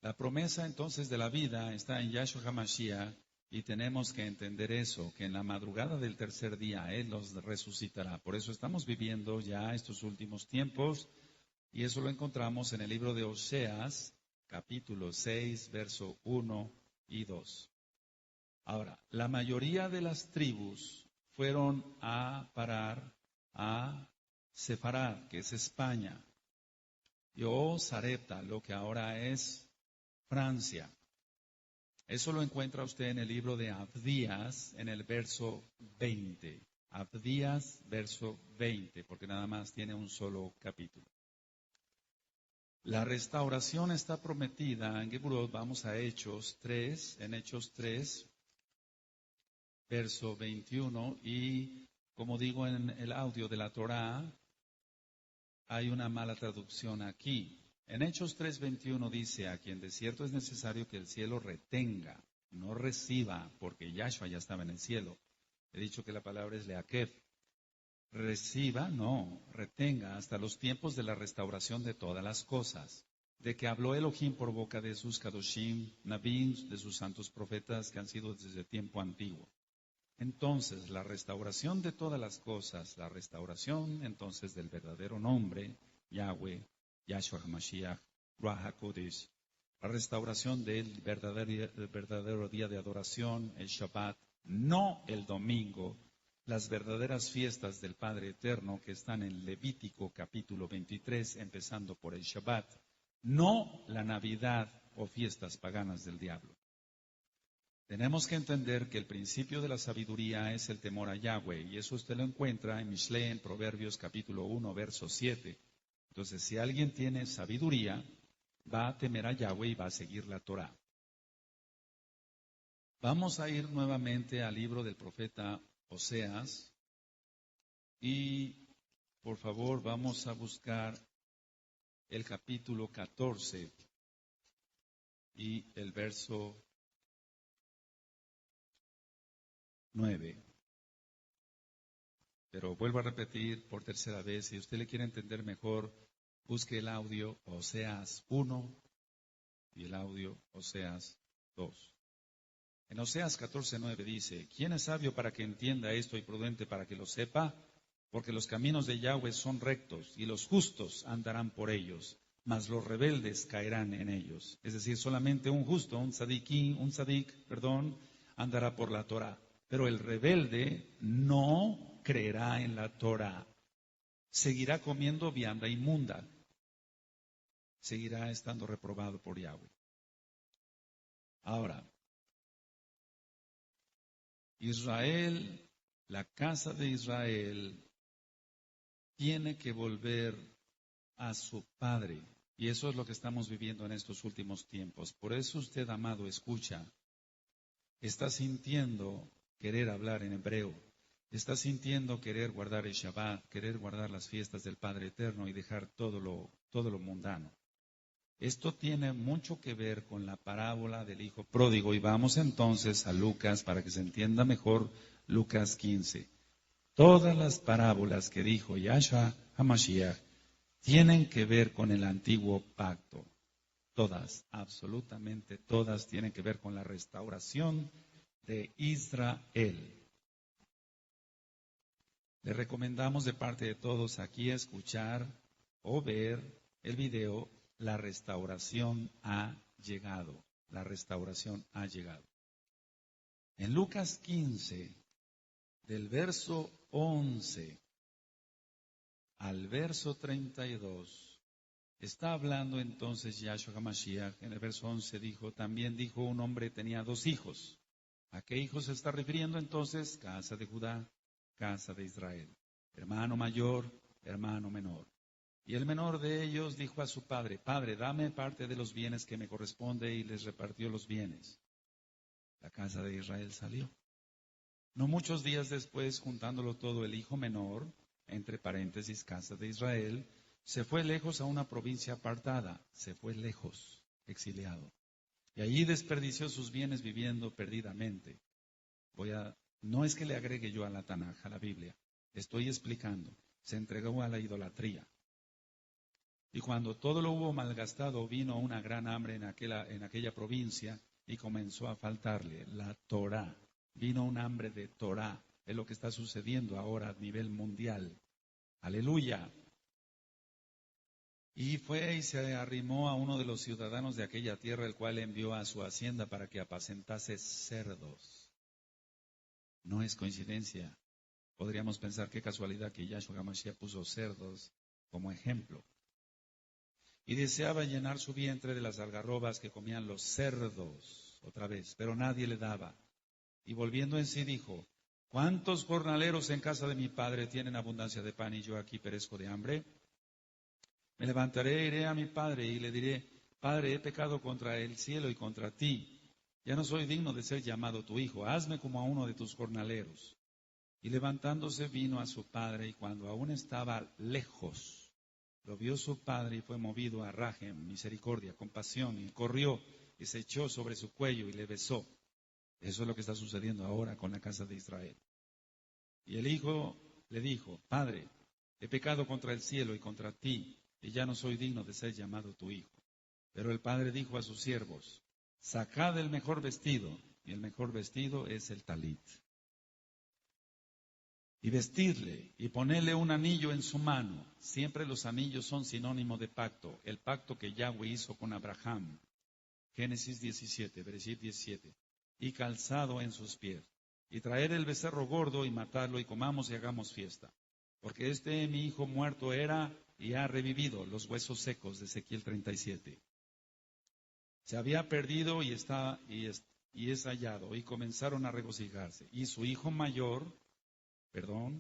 S1: La promesa entonces de la vida está en Yahshua HaMashiach y tenemos que entender eso, que en la madrugada del tercer día Él los resucitará. Por eso estamos viviendo ya estos últimos tiempos y eso lo encontramos en el libro de Oseas, capítulo 6, verso 1 y 2. Ahora, la mayoría de las tribus fueron a parar a Sefarad, que es España, y Sarepta, lo que ahora es Francia. Eso lo encuentra usted en el libro de Abdías, en el verso 20. Abdías, verso 20, porque nada más tiene un solo capítulo. La restauración está prometida en Geburot. Vamos a Hechos 3, en Hechos 3, verso 21, y como digo en el audio de la Torá, hay una mala traducción aquí. En Hechos 3:21 dice, a quien de cierto es necesario que el cielo retenga, no reciba, porque Yahshua ya estaba en el cielo. He dicho que la palabra es leakev. Reciba, no, retenga hasta los tiempos de la restauración de todas las cosas, de que habló Elohim por boca de sus kadoshim, nabim, de sus santos profetas que han sido desde tiempo antiguo. Entonces, la restauración de todas las cosas, la restauración entonces del verdadero nombre, Yahweh, Yahshua HaMashiach, Ruach HaKodesh, la restauración del verdadero día de adoración, el Shabbat, no el domingo, las verdaderas fiestas del Padre Eterno que están en Levítico capítulo 23, empezando por el Shabbat, no la Navidad o fiestas paganas del diablo. Tenemos que entender que el principio de la sabiduría es el temor a Yahweh, y eso usted lo encuentra en Mishle, en Proverbios capítulo 1, verso 7. Entonces, si alguien tiene sabiduría, va a temer a Yahweh y va a seguir la Torah. Vamos a ir nuevamente al libro del profeta Oseas, y por favor vamos a buscar el capítulo 14 y el verso 9. Pero vuelvo a repetir por tercera vez, si usted le quiere entender mejor, busque el audio Oseas 1 y el audio Oseas 2. En Oseas 14:9 dice, ¿quién es sabio para que entienda esto y prudente para que lo sepa? Porque los caminos de Yahweh son rectos y los justos andarán por ellos, mas los rebeldes caerán en ellos. Es decir, solamente un justo, un sadik, andará por la Torah. Pero el rebelde no creerá en la Torah. Seguirá comiendo vianda inmunda. Seguirá estando reprobado por Yahweh. Ahora, Israel, la casa de Israel, tiene que volver a su Padre. Y eso es lo que estamos viviendo en estos últimos tiempos. Por eso usted, amado, escucha. Está sintiendo querer hablar en hebreo. Está sintiendo querer guardar el Shabbat, querer guardar las fiestas del Padre Eterno y dejar todo lo mundano. Esto tiene mucho que ver con la parábola del Hijo Pródigo. Y vamos entonces a Lucas para que se entienda mejor Lucas 15. Todas las parábolas que dijo Yahshua HaMashiach tienen que ver con el antiguo pacto. Todas, absolutamente todas tienen que ver con la restauración de Israel. Le recomendamos de parte de todos aquí escuchar o ver el video. La restauración ha llegado. La restauración ha llegado. En Lucas 15, del verso 11 al verso 32, está hablando entonces Yahshua HaMashiach. En el verso 11 dijo, también dijo un hombre tenía 2 hijos. ¿A qué hijos se está refiriendo entonces? Casa de Judá, casa de Israel. Hermano mayor, hermano menor. Y el menor de ellos dijo a su padre, Padre, dame parte de los bienes que me corresponde, y les repartió los bienes. La casa de Israel salió. No muchos días después, juntándolo todo, el hijo menor, entre paréntesis, casa de Israel, Se fue lejos a una provincia apartada, se fue lejos, exiliado. Y allí desperdició sus bienes viviendo perdidamente. No es que le agregue yo a la Tanaj, a la Biblia, estoy explicando. Se entregó a la idolatría. Y cuando todo lo hubo malgastado, vino una gran hambre en aquella provincia y comenzó a faltarle la Torá. Vino un hambre de Torá. Es lo que está sucediendo ahora a nivel mundial. Aleluya. Y fue y se arrimó a uno de los ciudadanos de aquella tierra, el cual envió a su hacienda para que apacentase cerdos. No es coincidencia. Podríamos pensar qué casualidad que Yahshua HaMashiach puso cerdos como ejemplo. Y deseaba llenar su vientre de las algarrobas que comían los cerdos, otra vez, pero nadie le daba. Y volviendo en sí dijo, ¿cuántos jornaleros en casa de mi padre tienen abundancia de pan y yo aquí perezco de hambre? Me levantaré, iré a mi padre y le diré, Padre, he pecado contra el cielo y contra ti. Ya no soy digno de ser llamado tu hijo, hazme como a uno de tus jornaleros. Y levantándose vino a su padre y cuando aún estaba lejos, lo vio su padre y fue movido a rajem, misericordia, compasión, y corrió y se echó sobre su cuello y le besó. Eso es lo que está sucediendo ahora con la casa de Israel. Y el hijo le dijo, Padre, he pecado contra el cielo y contra ti, y ya no soy digno de ser llamado tu hijo. Pero el padre dijo a sus siervos, sacad el mejor vestido, y el mejor vestido es el talit. Y vestirle, y ponerle un anillo en su mano. Siempre los anillos son sinónimo de pacto, el pacto que Yahweh hizo con Abraham. Génesis 17, versículo 17. Y calzado en sus pies. Y traer el becerro gordo y matarlo y comamos y hagamos fiesta. Porque mi hijo muerto era y ha revivido, los huesos secos de Ezequiel 37. Se había perdido y es hallado, y comenzaron a regocijarse. Y su hijo mayor,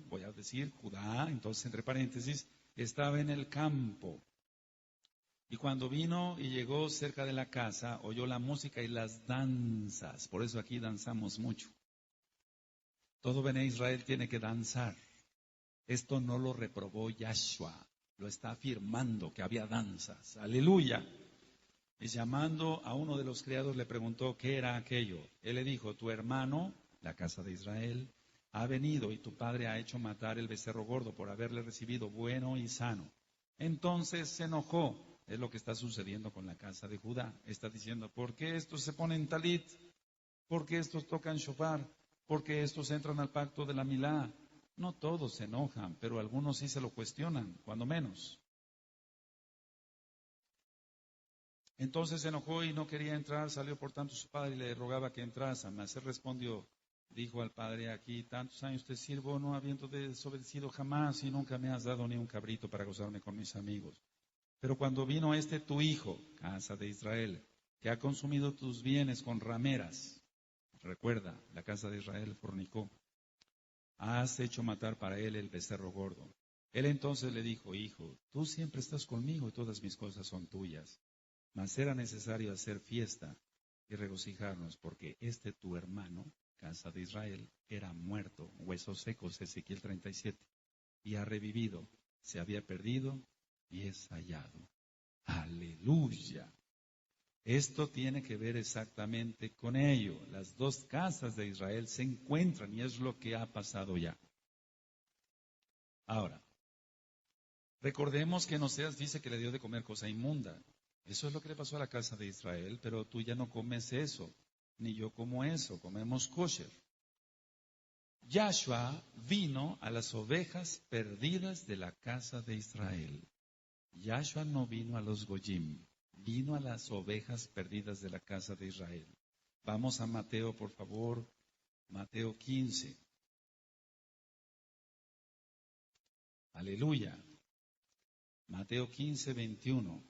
S1: voy a decir Judá, entonces entre paréntesis, estaba en el campo. Y cuando vino y llegó cerca de la casa, oyó la música y las danzas. Por eso aquí danzamos mucho. Todo Bene Israel tiene que danzar. Esto no lo reprobó Yahshua, lo está afirmando que había danzas. Aleluya. Y llamando a uno de los criados le preguntó qué era aquello. Él le dijo, tu hermano, la casa de Israel, ha venido y tu padre ha hecho matar el becerro gordo por haberle recibido bueno y sano. Entonces se enojó. Es lo que está sucediendo con la casa de Judá. Está diciendo, ¿por qué estos se ponen talit? ¿Por qué estos tocan shofar? ¿Por qué estos entran al pacto de la milá? No todos se enojan, pero algunos sí se lo cuestionan, cuando menos. Entonces se enojó y no quería entrar, salió por tanto su padre y le rogaba que entrase. Mas él respondió, dijo al padre, aquí tantos años te sirvo, no habiendo desobedecido jamás, y nunca me has dado ni un cabrito para gozarme con mis amigos. Pero cuando vino tu hijo, casa de Israel, que ha consumido tus bienes con rameras, recuerda, la casa de Israel fornicó, has hecho matar para él el becerro gordo. Él entonces le dijo, hijo, tú siempre estás conmigo y todas mis cosas son tuyas. Mas era necesario hacer fiesta y regocijarnos, porque tu hermano, casa de Israel, era muerto, huesos secos, Ezequiel 37, y ha revivido, se había perdido y es hallado. Aleluya. Esto tiene que ver exactamente con ello. Las dos casas de Israel se encuentran y es lo que ha pasado ya. Ahora, recordemos que en Oseas dice que le dio de comer cosa inmunda. Eso es lo que le pasó a la casa de Israel, pero tú ya no comes eso, ni yo como eso, comemos kosher. Yahshua vino a las ovejas perdidas de la casa de Israel. Yahshua no vino a los goyim, vino a las ovejas perdidas de la casa de Israel. Vamos a Mateo, por favor, Mateo 15. Aleluya. Mateo 15, 21.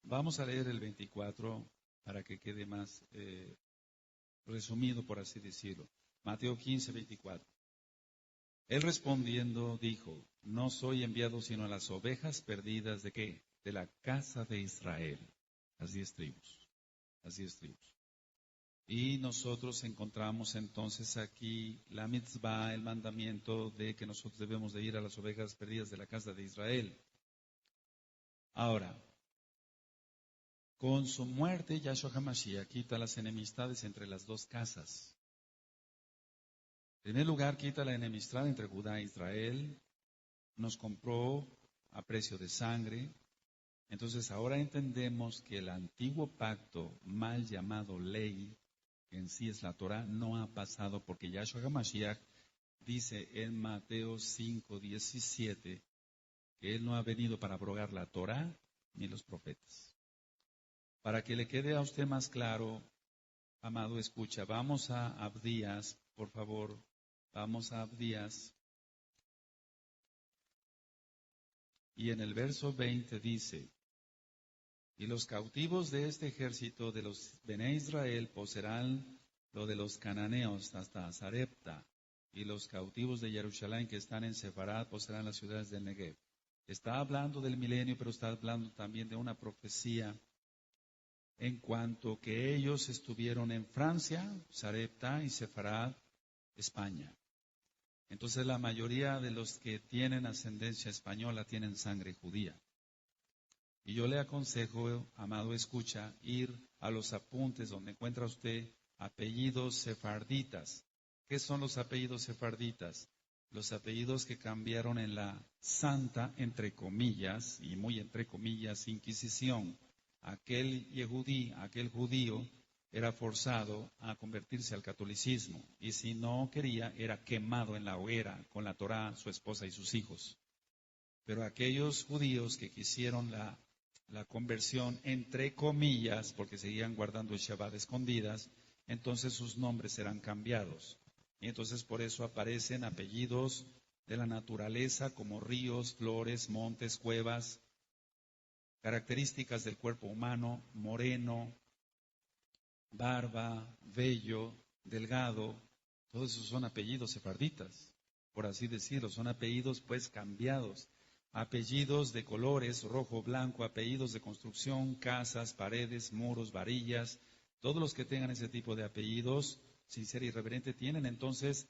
S1: Vamos a leer el 24 para que quede más resumido, por así decirlo. Mateo 15, 24. Él respondiendo dijo, no soy enviado sino a las ovejas perdidas ¿de qué? De la casa de Israel. Las 10 tribus. Las 10 tribus. Y nosotros encontramos entonces aquí la mitzvah, el mandamiento de que nosotros debemos de ir a las ovejas perdidas de la casa de Israel. Ahora, con su muerte, Yahshua HaMashiach quita las enemistades entre las dos casas. En primer lugar, quita la enemistad entre Judá e Israel. Nos compró a precio de sangre. Entonces ahora entendemos que el antiguo pacto, mal llamado ley, que en sí es la Torah, no ha pasado porque Yahshua HaMashiach dice en Mateo 5:17 que Él no ha venido para abrogar la Torah ni los profetas. Para que le quede a usted más claro, amado escucha, vamos a Abdías, por favor, vamos a Abdías. Y en el verso 20 dice, y los cautivos de este ejército de los Bené Israel poseerán lo de los cananeos hasta Sarepta, y los cautivos de Jerusalén que están en Sefarad poseerán las ciudades del Negev. Está hablando del milenio, pero está hablando también de una profecía en cuanto que ellos estuvieron en Francia, Sarepta y Sefarad, España. Entonces la mayoría de los que tienen ascendencia española tienen sangre judía. Y yo le aconsejo, amado escucha, ir a los apuntes donde encuentra usted apellidos sefarditas. ¿Qué son los apellidos sefarditas? Los apellidos que cambiaron en la santa, entre comillas, y muy entre comillas, Inquisición. Aquel yehudí, aquel judío, era forzado a convertirse al catolicismo. Y si no quería, era quemado en la hoguera con la Torá, su esposa y sus hijos. Pero aquellos judíos que quisieron la conversión, entre comillas, porque seguían guardando el Shabbat escondidas, entonces sus nombres serán cambiados. Y entonces por eso aparecen apellidos de la naturaleza como ríos, flores, montes, cuevas, características del cuerpo humano, moreno, barba, vello, delgado, todos esos son apellidos sefarditas, por así decirlo, son apellidos pues cambiados. Apellidos de colores, rojo, blanco, apellidos de construcción, casas, paredes, muros, varillas, todos los que tengan ese tipo de apellidos, sin ser irreverente, tienen entonces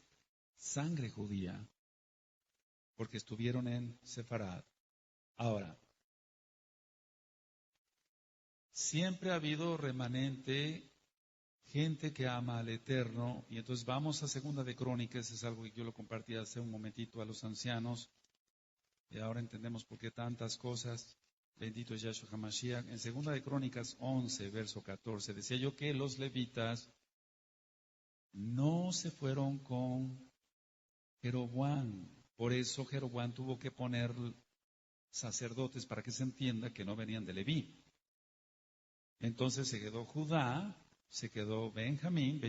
S1: sangre judía, porque estuvieron en Sefarad. Ahora, siempre ha habido remanente, gente que ama al Eterno, y entonces vamos a Segunda de Crónicas, es algo que yo lo compartí hace un momentito a los ancianos, y ahora entendemos por qué tantas cosas. Bendito es Yahshua HaMashiach. En Segunda de Crónicas 11, verso 14, decía yo que los levitas no se fueron con Jeroboam. Por eso Jeroboam tuvo que poner sacerdotes para que se entienda que no venían de Leví. Entonces se quedó Judá, se quedó Benjamín,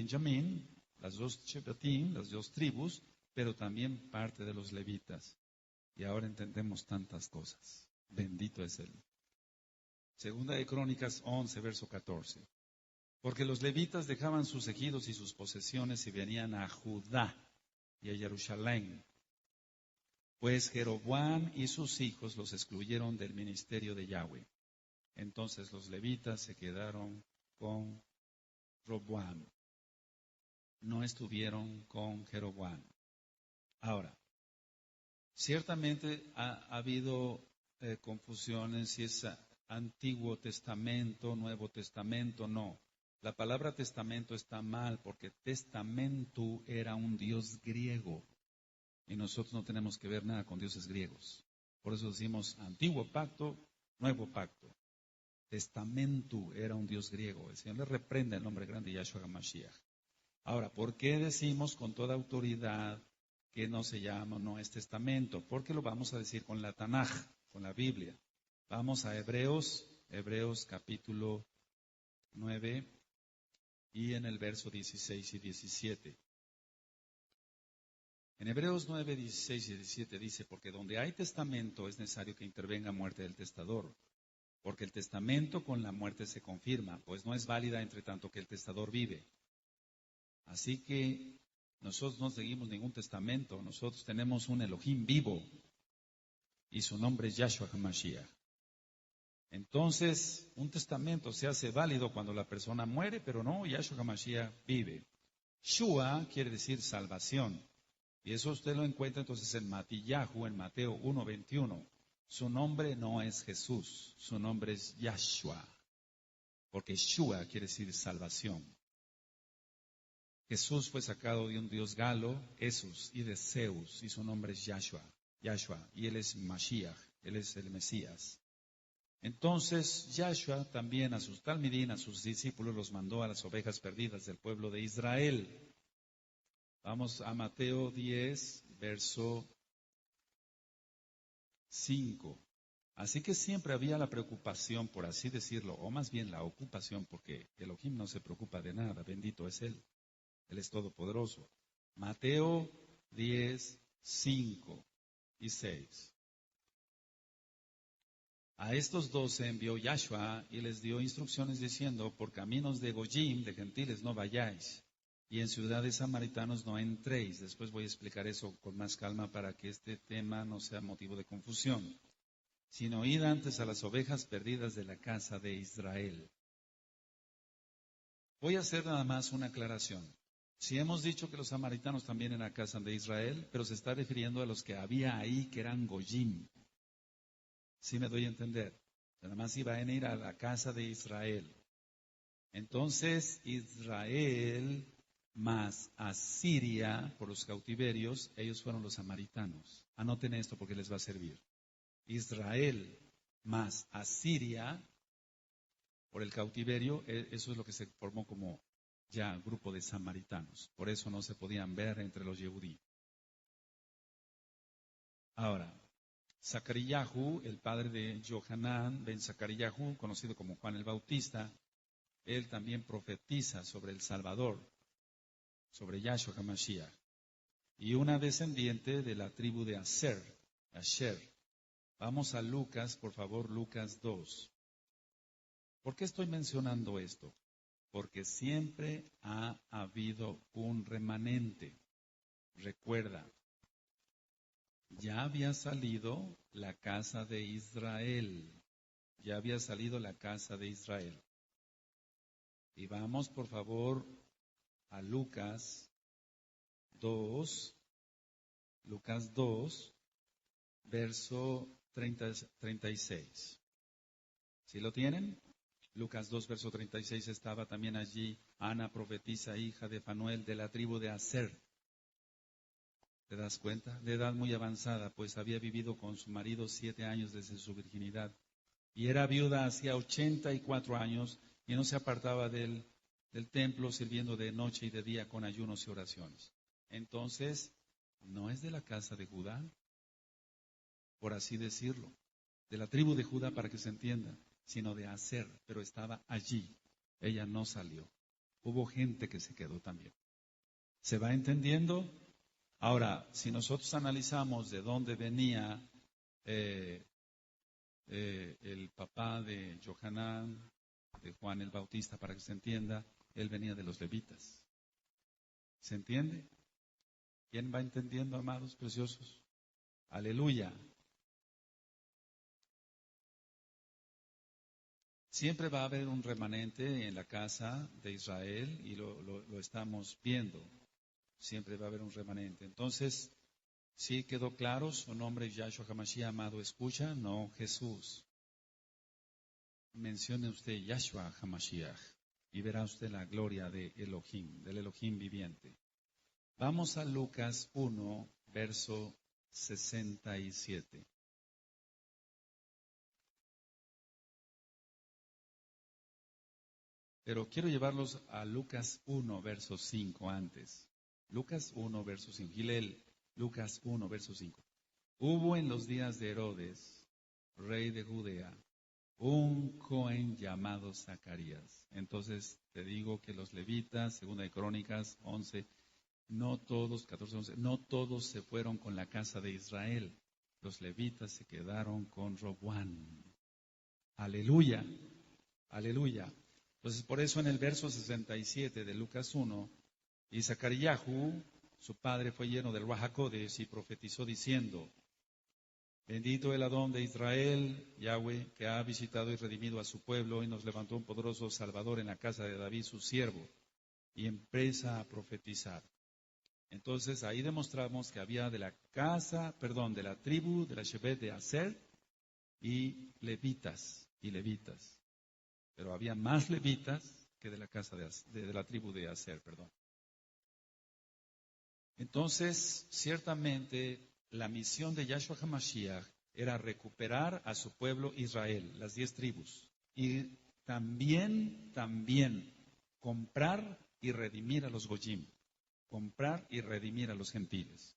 S1: las dos Shebatim, las dos tribus, pero también parte de los levitas. Y ahora entendemos tantas cosas. Bendito es Él. Segunda de Crónicas 11, verso 14. Porque los levitas dejaban sus ejidos y sus posesiones y venían a Judá y a Jerusalén. Pues Jeroboam y sus hijos los excluyeron del ministerio de Yahweh. Entonces los levitas se quedaron con Roboam. No estuvieron con Jeroboam. Ahora, ciertamente ha habido confusiones si es Antiguo Testamento, Nuevo Testamento, no. La palabra testamento está mal porque testamento era un dios griego y nosotros no tenemos que ver nada con dioses griegos. Por eso decimos Antiguo Pacto, Nuevo Pacto. Testamento era un dios griego. El Señor le reprende el nombre grande de Yahshua HaMashiach. Ahora, ¿por qué decimos con toda autoridad que no se llama, no es testamento? Porque lo vamos a decir con la Tanaj, con la Biblia. Vamos a Hebreos capítulo 9 y en el verso 16 y 17. En Hebreos 9, 16 y 17 dice, porque donde hay testamento es necesario que intervenga muerte del testador, porque el testamento con la muerte se confirma, pues no es válida entre tanto que el testador vive. Así que nosotros no seguimos ningún testamento, nosotros tenemos un Elohim vivo y su nombre es Yahshua HaMashiach. Entonces, un testamento se hace válido cuando la persona muere, pero no, Yahshua HaMashiach vive. Shua quiere decir salvación. Y eso usted lo encuentra entonces en Matillahu, en Mateo 1:21. Su nombre no es Jesús, su nombre es Yahshua, porque Shua quiere decir salvación. Jesús fue sacado de un dios galo, Esus, y de Zeus, y su nombre es Yahshua, y él es Mashiach, él es el Mesías. Entonces, Yahshua también a sus talmidín, a sus discípulos, los mandó a las ovejas perdidas del pueblo de Israel. Vamos a Mateo 10, verso 5. Así que siempre había la preocupación, por así decirlo, o más bien la ocupación, porque Elohim no se preocupa de nada, bendito es Él. Él es todopoderoso. Mateo 10, 5 y 6. A estos 12 envió Yahshua y les dio instrucciones diciendo, por caminos de Goyim, de gentiles, no vayáis, y en ciudades samaritanos no entréis. Después voy a explicar eso con más calma para que este tema no sea motivo de confusión. Sino id antes a las ovejas perdidas de la casa de Israel. Voy a hacer nada más una aclaración. Si hemos dicho que los samaritanos también en la casa de Israel, pero se está refiriendo a los que había ahí que eran Goyim. ¿Sí me doy a entender? Nada más iban a ir a la casa de Israel. Entonces, Israel más Asiria, por los cautiverios, ellos fueron los samaritanos. Anoten esto porque les va a servir. Israel más Asiria, por el cautiverio, eso es lo que se formó como ya grupo de samaritanos. Por eso no se podían ver entre los Yehudí. Ahora, Zacaríahu, el padre de Johanán ben Zacaríahu, conocido como Juan el Bautista, él también profetiza sobre el Salvador, sobre Yahshua HaMashiach, y una descendiente de la tribu de Asher. Vamos a Lucas, por favor, Lucas 2. ¿Por qué estoy mencionando esto? Porque siempre ha habido un remanente. Recuerda, ya había salido la casa de Israel. Ya había salido la casa de Israel. Y vamos, por favor, a Lucas 2. Lucas 2, verso 36. ¿Sí lo tienen? Lucas 2, verso 36, estaba también allí Ana, profetisa, hija de Fanuel, de la tribu de Aser. ¿Te das cuenta? De edad muy avanzada, pues había vivido con su marido 7 años desde su virginidad. Y era viuda hacía 84 años y no se apartaba del templo sirviendo de noche y de día con ayunos y oraciones. Entonces, no es de la casa de Judá, por así decirlo, de la tribu de Judá para que se entienda, sino de Aser, pero estaba allí. Ella no salió. Hubo gente que se quedó también. ¿Se va entendiendo? Ahora, si nosotros analizamos de dónde venía el papá de Johanán, de Juan el Bautista, para que se entienda, él venía de los levitas. ¿Se entiende? ¿Quién va entendiendo, amados preciosos? Aleluya. Siempre va a haber un remanente en la casa de Israel y lo estamos viendo. Siempre va a haber un remanente. Entonces, ¿sí quedó claro? Su nombre es Yahshua HaMashiach, amado, escucha, no Jesús. Mencione usted Yahshua HaMashiach y verá usted la gloria de Elohim, del Elohim viviente. Vamos a Lucas 1, verso 67. Pero quiero llevarlos a Lucas 1, verso 5 antes. Lucas 1, verso 5. Gilel, Lucas 1, verso 5. Hubo en los días de Herodes, rey de Judea, un Cohen llamado Zacarías. Entonces te digo que los levitas, segunda de Crónicas 11, no todos, 14, 11, no todos se fueron con la casa de Israel. Los levitas se quedaron con Roboán. Aleluya, aleluya. Entonces, por eso en el verso 67 de Lucas 1, y Zacaríahu, su padre, fue lleno del Ruach HaKodesh y profetizó diciendo, Bendito el Adón de Israel, Yahweh, que ha visitado y redimido a su pueblo y nos levantó un poderoso Salvador en la casa de David, su siervo, y empieza a profetizar. Entonces ahí demostramos que había de la tribu de la Shebet de Aser y levitas, pero había más levitas que de la casa de la tribu de Aser, perdón. Entonces, ciertamente, la misión de Yahshua HaMashiach era recuperar a su pueblo Israel, las 10 tribus, y también comprar y redimir a los Goyim, comprar y redimir a los gentiles.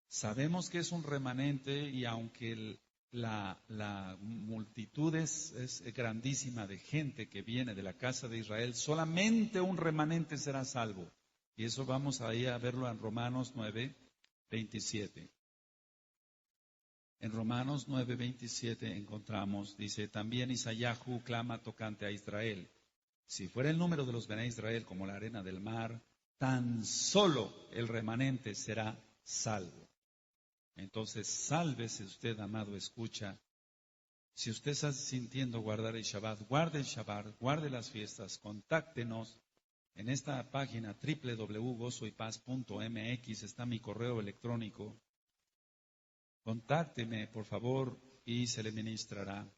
S1: Sabemos que es un remanente y aunque la multitud es grandísima de gente que viene de la casa de Israel, solamente un remanente será salvo. Y eso vamos ahí a verlo en Romanos 9:27. En Romanos 9:27 encontramos, dice, también Isayahu clama tocante a Israel. Si fuera el número de los Bené Israel como la arena del mar, tan solo el remanente será salvo. Entonces, sálvese usted, amado, escucha. Si usted está sintiendo guardar el Shabbat, guarde las fiestas, contáctenos. En esta página www.gozoypaz.mx está mi correo electrónico. Contácteme, por favor, y se le ministrará.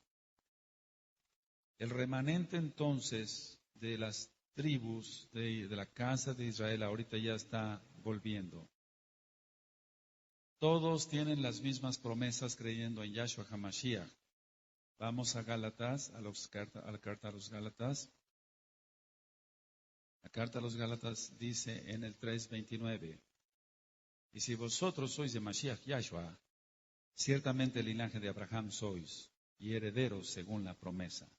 S1: El remanente entonces de las tribus de la casa de Israel ahorita ya está volviendo. Todos tienen las mismas promesas creyendo en Yahshua HaMashiach. Vamos a Gálatas, a la carta a los Gálatas. La carta a los Gálatas dice en el 3:29, y si vosotros sois de Mashiach Yahshua, ciertamente el linaje de Abraham sois, y herederos según la promesa.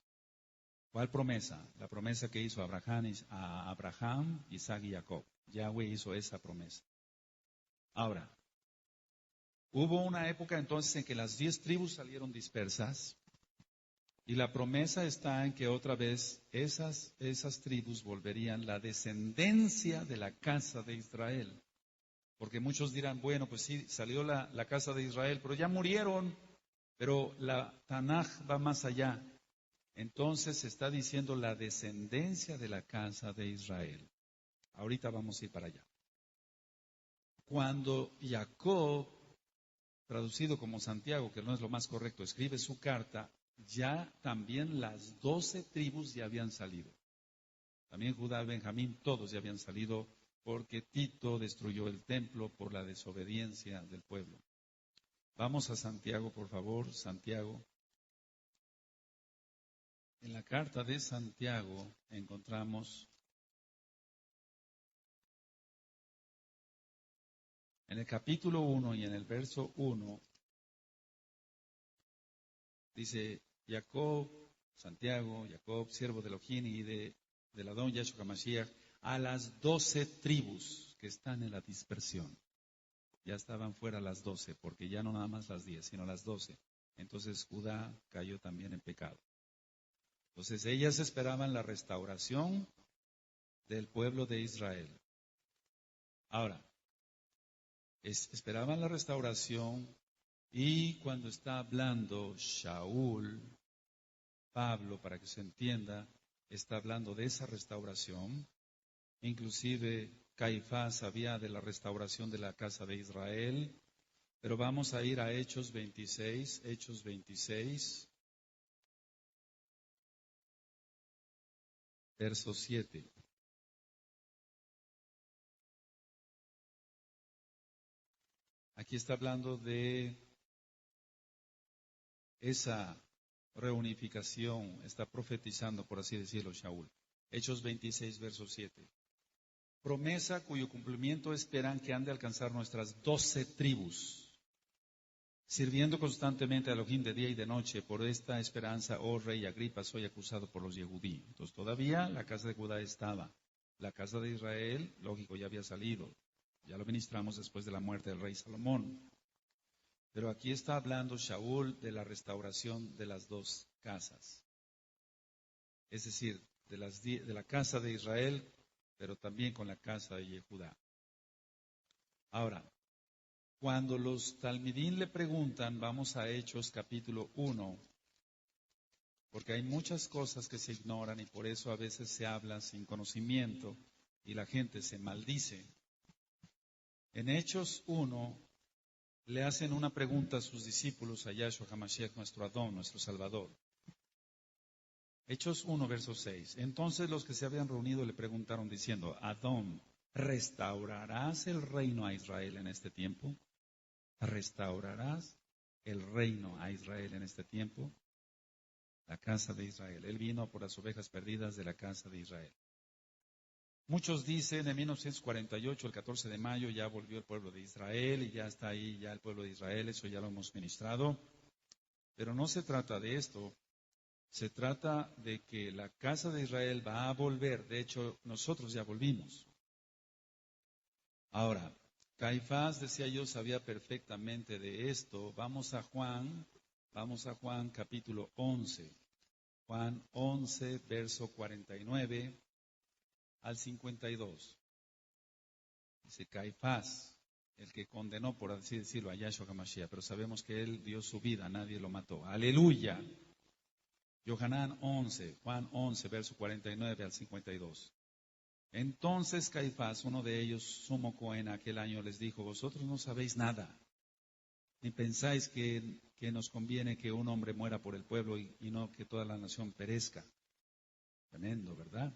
S1: ¿Cuál promesa? La promesa que hizo a Abraham, Isaac y Jacob. Yahweh hizo esa promesa. Ahora, hubo una época entonces en que las 10 tribus salieron dispersas, y la promesa está en que otra vez esas tribus volverían la descendencia de la casa de Israel. Porque muchos dirán, bueno, pues sí, salió la casa de Israel, pero ya murieron. Pero la Tanaj va más allá. Entonces se está diciendo la descendencia de la casa de Israel. Ahorita vamos a ir para allá. Cuando Jacob, traducido como Santiago, que no es lo más correcto, escribe su carta, ya también las 12 tribus ya habían salido. También Judá y Benjamín, todos ya habían salido porque Tito destruyó el templo por la desobediencia del pueblo. Vamos a Santiago, por favor, Santiago. En la carta de Santiago encontramos, en el capítulo 1 y en el verso 1, dice, Santiago, siervo de Elohim y del Adón Yahshua HaMashiach, a las 12 tribus que están en la dispersión. Ya estaban fuera las 12, porque ya no nada más las 10, sino las 12. Entonces Judá cayó también en pecado. Entonces ellas esperaban la restauración del pueblo de Israel. Ahora, esperaban la restauración y cuando está hablando Shaul, Pablo, para que se entienda, está hablando de esa restauración. Inclusive Caifás sabía de la restauración de la casa de Israel. Pero vamos a ir a Hechos 26, verso 7. Aquí está hablando de esa reunificación, está profetizando, por así decirlo, Shaul. Hechos 26, verso 7. Promesa cuyo cumplimiento esperan que han de alcanzar nuestras 12 tribus, sirviendo constantemente a Elohim de día y de noche. Por esta esperanza, oh rey Agripa, soy acusado por los Yehudí. Entonces todavía la casa de Judá estaba. La casa de Israel, lógico, ya había salido. Ya lo ministramos después de la muerte del rey Salomón. Pero aquí está hablando Shaul de la restauración de las dos casas. Es decir, de la casa de Israel, pero también con la casa de Judá. Ahora, Cuando los talmidín le preguntan, vamos a Hechos capítulo 1, porque hay muchas cosas que se ignoran y por eso a veces se habla sin conocimiento y la gente se maldice. En Hechos 1 le hacen una pregunta a sus discípulos, a Yahshua HaMashiach, nuestro Adón, nuestro Salvador. Hechos 1, verso 6. Entonces los que se habían reunido le preguntaron diciendo, Adón, ¿restaurarás el reino a Israel en este tiempo? ¿Restaurarás el reino a Israel en este tiempo? La casa de Israel. Él vino por las ovejas perdidas de la casa de Israel. Muchos dicen, en 1948, el 14 de mayo, ya volvió el pueblo de Israel y ya está ahí ya el pueblo de Israel, eso ya lo hemos ministrado. Pero no se trata de esto, se trata de que la casa de Israel va a volver. De hecho, nosotros ya volvimos. Ahora, Caifás, decía yo, sabía perfectamente de esto. Vamos a Juan capítulo 11. Juan 11, verso 49 al 52. Dice Caifás, el que condenó, por así decirlo, a Yahshua HaMashiach, pero sabemos que él dio su vida, nadie lo mató. Aleluya. Yohanan 11, Juan 11, verso 49 al 52. Entonces Caifás, uno de ellos, sumo Cohen, aquel año les dijo, vosotros no sabéis nada, ni pensáis que nos conviene que un hombre muera por el pueblo y no que toda la nación perezca. Tremendo, ¿verdad?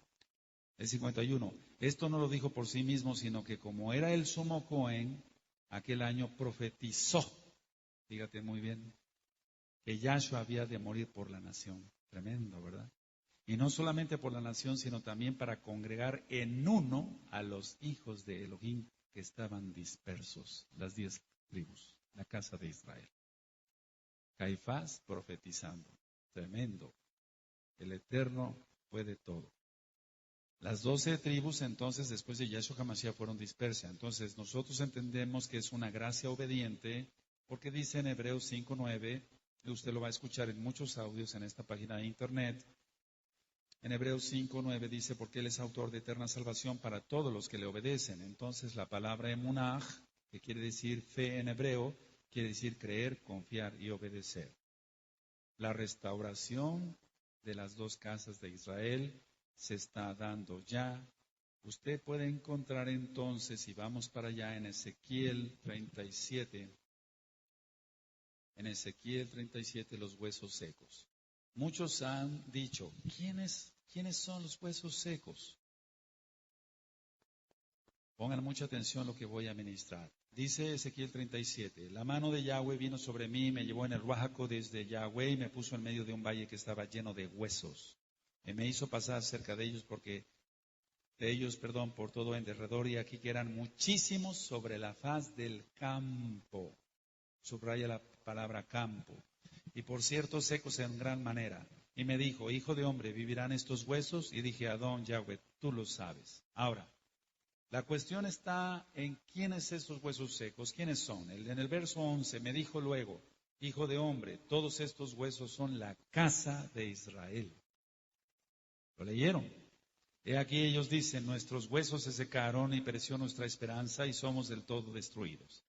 S1: El 51. Esto no lo dijo por sí mismo, sino que como era el sumo Cohen, aquel año profetizó, fíjate muy bien, que Yahshua había de morir por la nación. Tremendo, ¿verdad? Y no solamente por la nación, sino también para congregar en uno a los hijos de Elohim que estaban dispersos, las 10 tribus, la casa de Israel. Caifás profetizando. Tremendo. El Eterno puede todo. Las 12 tribus entonces después de Yahshua HaMashiach fueron dispersas. Entonces nosotros entendemos que es una gracia obediente porque dice en Hebreos 5:9, y usted lo va a escuchar en muchos audios en esta página de internet. En Hebreos 5:9 dice, porque Él es autor de eterna salvación para todos los que le obedecen. Entonces la palabra emunaj, que quiere decir fe en hebreo, quiere decir creer, confiar y obedecer. La restauración de las 2 casas de Israel se está dando ya. Usted puede encontrar entonces, si vamos para allá en Ezequiel 37, los huesos secos. Muchos han dicho, ¿quiénes son los huesos secos? Pongan mucha atención a lo que voy a ministrar. Dice Ezequiel 37, la mano de Yahweh vino sobre mí, me llevó en el ruajaco desde Yahweh y me puso en medio de un valle que estaba lleno de huesos. Y me hizo pasar cerca de ellos por todo en derredor, y aquí que eran muchísimos sobre la faz del campo. Subraya la palabra campo. Y por cierto, secos en gran manera. Y me dijo, hijo de hombre, ¿vivirán estos huesos? Y dije, Adón, Yahweh, tú lo sabes. Ahora, la cuestión está en quiénes estos huesos secos, quiénes son. En el verso 11 me dijo luego, hijo de hombre, todos estos huesos son la casa de Israel. ¿Lo leyeron? He aquí ellos dicen, nuestros huesos se secaron y pereció nuestra esperanza y somos del todo destruidos.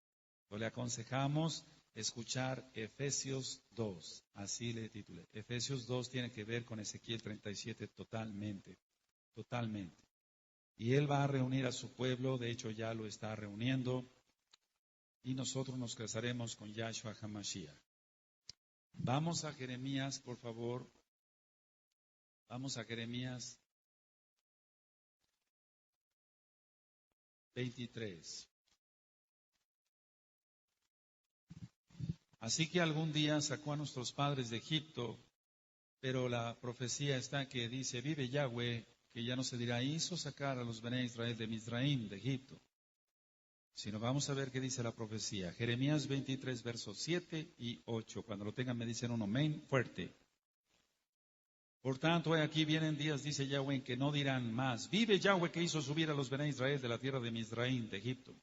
S1: Le aconsejamos escuchar Efesios 2, así le titulé. Efesios 2 tiene que ver con Ezequiel 37 totalmente. Y Él va a reunir a su pueblo, de hecho ya lo está reuniendo, y nosotros nos casaremos con Yahshua HaMashiach. Vamos a Jeremías, por favor. Vamos a Jeremías 23. Así que algún día sacó a nuestros padres de Egipto, pero la profecía está que dice, vive Yahweh, que ya no se dirá, hizo sacar a los Bené Israel de Mizraim, de Egipto. Sino vamos a ver qué dice la profecía. Jeremías 23, versos 7 y 8. Cuando lo tengan me dicen un amén fuerte. Por tanto, aquí vienen días, dice Yahweh, en que no dirán más, vive Yahweh que hizo subir a los Bené Israel de la tierra de Mizraim, de Egipto.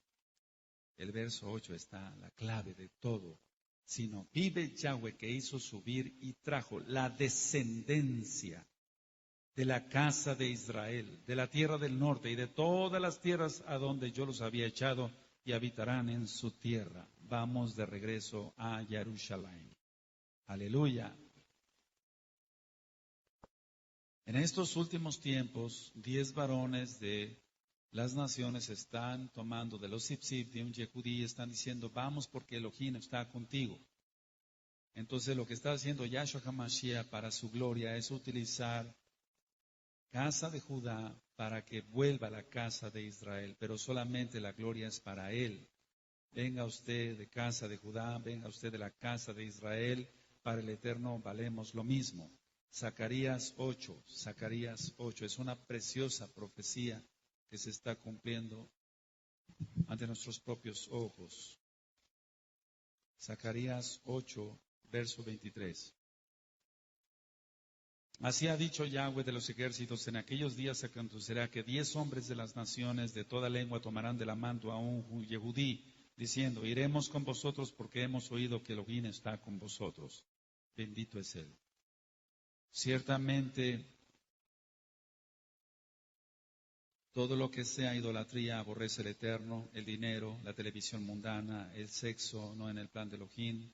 S1: El verso 8 está la clave de todo. Sino vive Yahweh que hizo subir y trajo la descendencia de la casa de Israel, de la tierra del norte y de todas las tierras a donde yo los había echado y habitarán en su tierra. vamos de regreso a Jerusalén. Aleluya. En estos últimos tiempos, 10 varones de las naciones están tomando de los Sipsip, de un Yehudí, están diciendo, vamos porque Elohim está contigo. Entonces lo que está haciendo Yahshua HaMashiach para su gloria es utilizar casa de Judá para que vuelva a la casa de Israel, pero solamente la gloria es para él. Venga usted de casa de Judá, venga usted de la casa de Israel, para el Eterno valemos lo mismo. Zacarías 8, es una preciosa profecía que se está cumpliendo ante nuestros propios ojos. Zacarías 8, verso 23. Así ha dicho Yahweh de los ejércitos, en aquellos días acontecerá que 10 hombres de las naciones de toda lengua tomarán de la mano a un Yehudí, diciendo, iremos con vosotros porque hemos oído que Elohim está con vosotros. Bendito es Él. Ciertamente, todo lo que sea idolatría aborrece el Eterno, el dinero, la televisión mundana, el sexo, no en el plan de Elohim.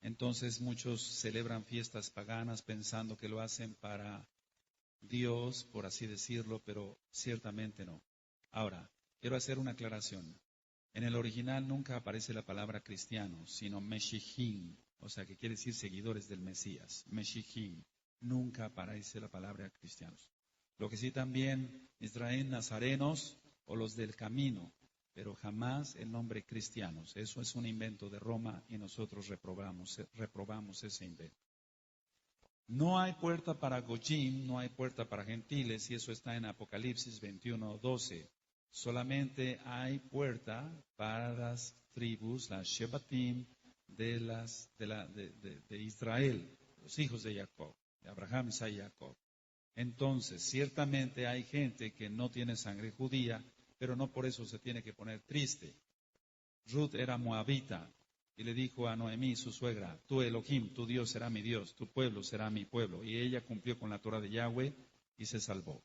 S1: Entonces muchos celebran fiestas paganas pensando que lo hacen para Dios, por así decirlo, pero ciertamente no. Ahora, quiero hacer una aclaración. En el original nunca aparece la palabra cristiano, sino Meshihim, o sea que quiere decir seguidores del Mesías. Meshihim, nunca aparece la palabra cristianos. Lo que sí también Israel nazarenos o los del camino, pero jamás el nombre cristianos. Eso es un invento de Roma y nosotros reprobamos ese invento. No hay puerta para Goyim, no hay puerta para gentiles, y eso está en Apocalipsis 21:12. Solamente hay puerta para las tribus, las Shebatim de Israel, los hijos de Jacob, de Abraham, Isaac y Jacob. Entonces, ciertamente hay gente que no tiene sangre judía, pero no por eso se tiene que poner triste. Ruth era moabita y le dijo a Noemí, su suegra, tú Elohim, tu Dios será mi Dios, tu pueblo será mi pueblo. Y ella cumplió con la Torah de Yahweh y se salvó.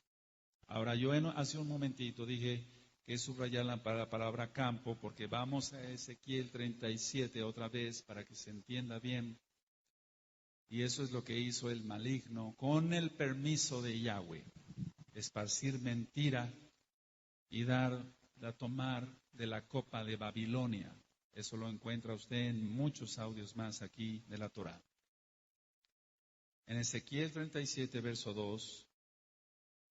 S1: Ahora yo hace un momentito dije que subrayar la palabra campo porque vamos a Ezequiel 37 otra vez para que se entienda bien. Y eso es lo que hizo el maligno con el permiso de Yahweh. Esparcir mentira y tomar de la copa de Babilonia. Eso lo encuentra usted en muchos audios más aquí de la Torah. En Ezequiel 37, verso 2,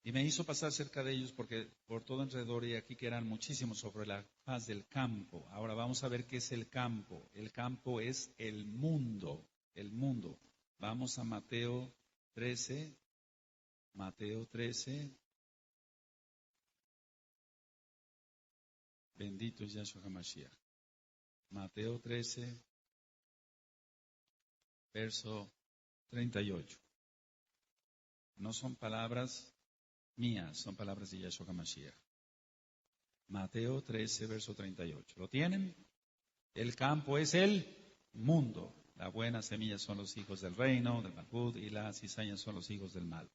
S1: y me hizo pasar cerca de ellos porque por todo alrededor y aquí que eran muchísimos sobre la faz del campo. Ahora vamos a ver qué es el campo. El campo es el mundo, el mundo. Vamos a Mateo 13. Bendito es Yahshua HaMashiach. Mateo 13, verso 38. No son palabras mías, son palabras de Yahshua HaMashiach. Mateo 13, verso 38. ¿Lo tienen? El campo es el mundo. La buena semilla son los hijos del reino, del Malhut, y las cizañas son los hijos del mal.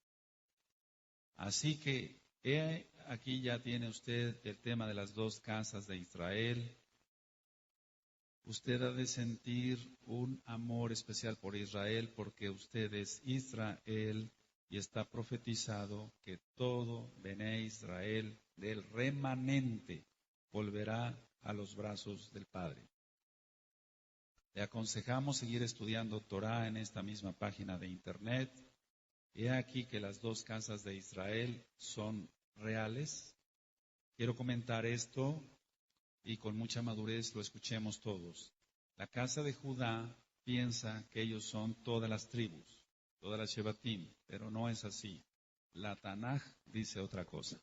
S1: Así que aquí ya tiene usted el tema de las dos casas de Israel. Usted ha de sentir un amor especial por Israel porque usted es Israel y está profetizado que todo Bené Israel del remanente volverá a los brazos del Padre. Le aconsejamos seguir estudiando Torah en esta misma página de internet. He aquí que las dos casas de Israel son reales. Quiero comentar esto y con mucha madurez lo escuchemos todos. La casa de Judá piensa que ellos son todas las tribus, todas las Shebatim, pero no es así. La Tanaj dice otra cosa.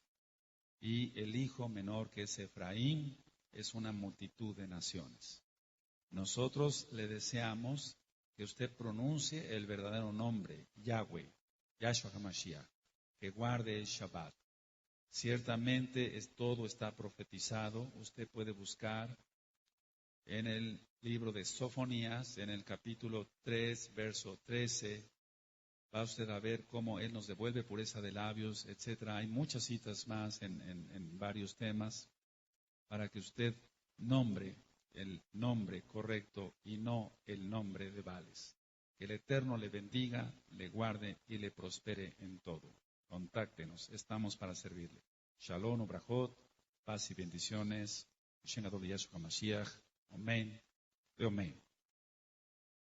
S1: Y el hijo menor que es Efraín es una multitud de naciones. Nosotros le deseamos que usted pronuncie el verdadero nombre, Yahweh, Yahshua HaMashiach, que guarde el Shabbat. Ciertamente todo está profetizado. Usted puede buscar en el libro de Sofonías, en el capítulo 3, verso 13. Va usted a ver cómo Él nos devuelve pureza de labios, etc. Hay muchas citas más en varios temas para que usted nombre el nombre correcto y no el nombre de Baales. Que el Eterno le bendiga, le guarde y le prospere en todo. Contáctenos, estamos para servirle. Shalom, Ubrajot, paz y bendiciones. Shen Adon Yahshua Mashiach. Amén. Amén.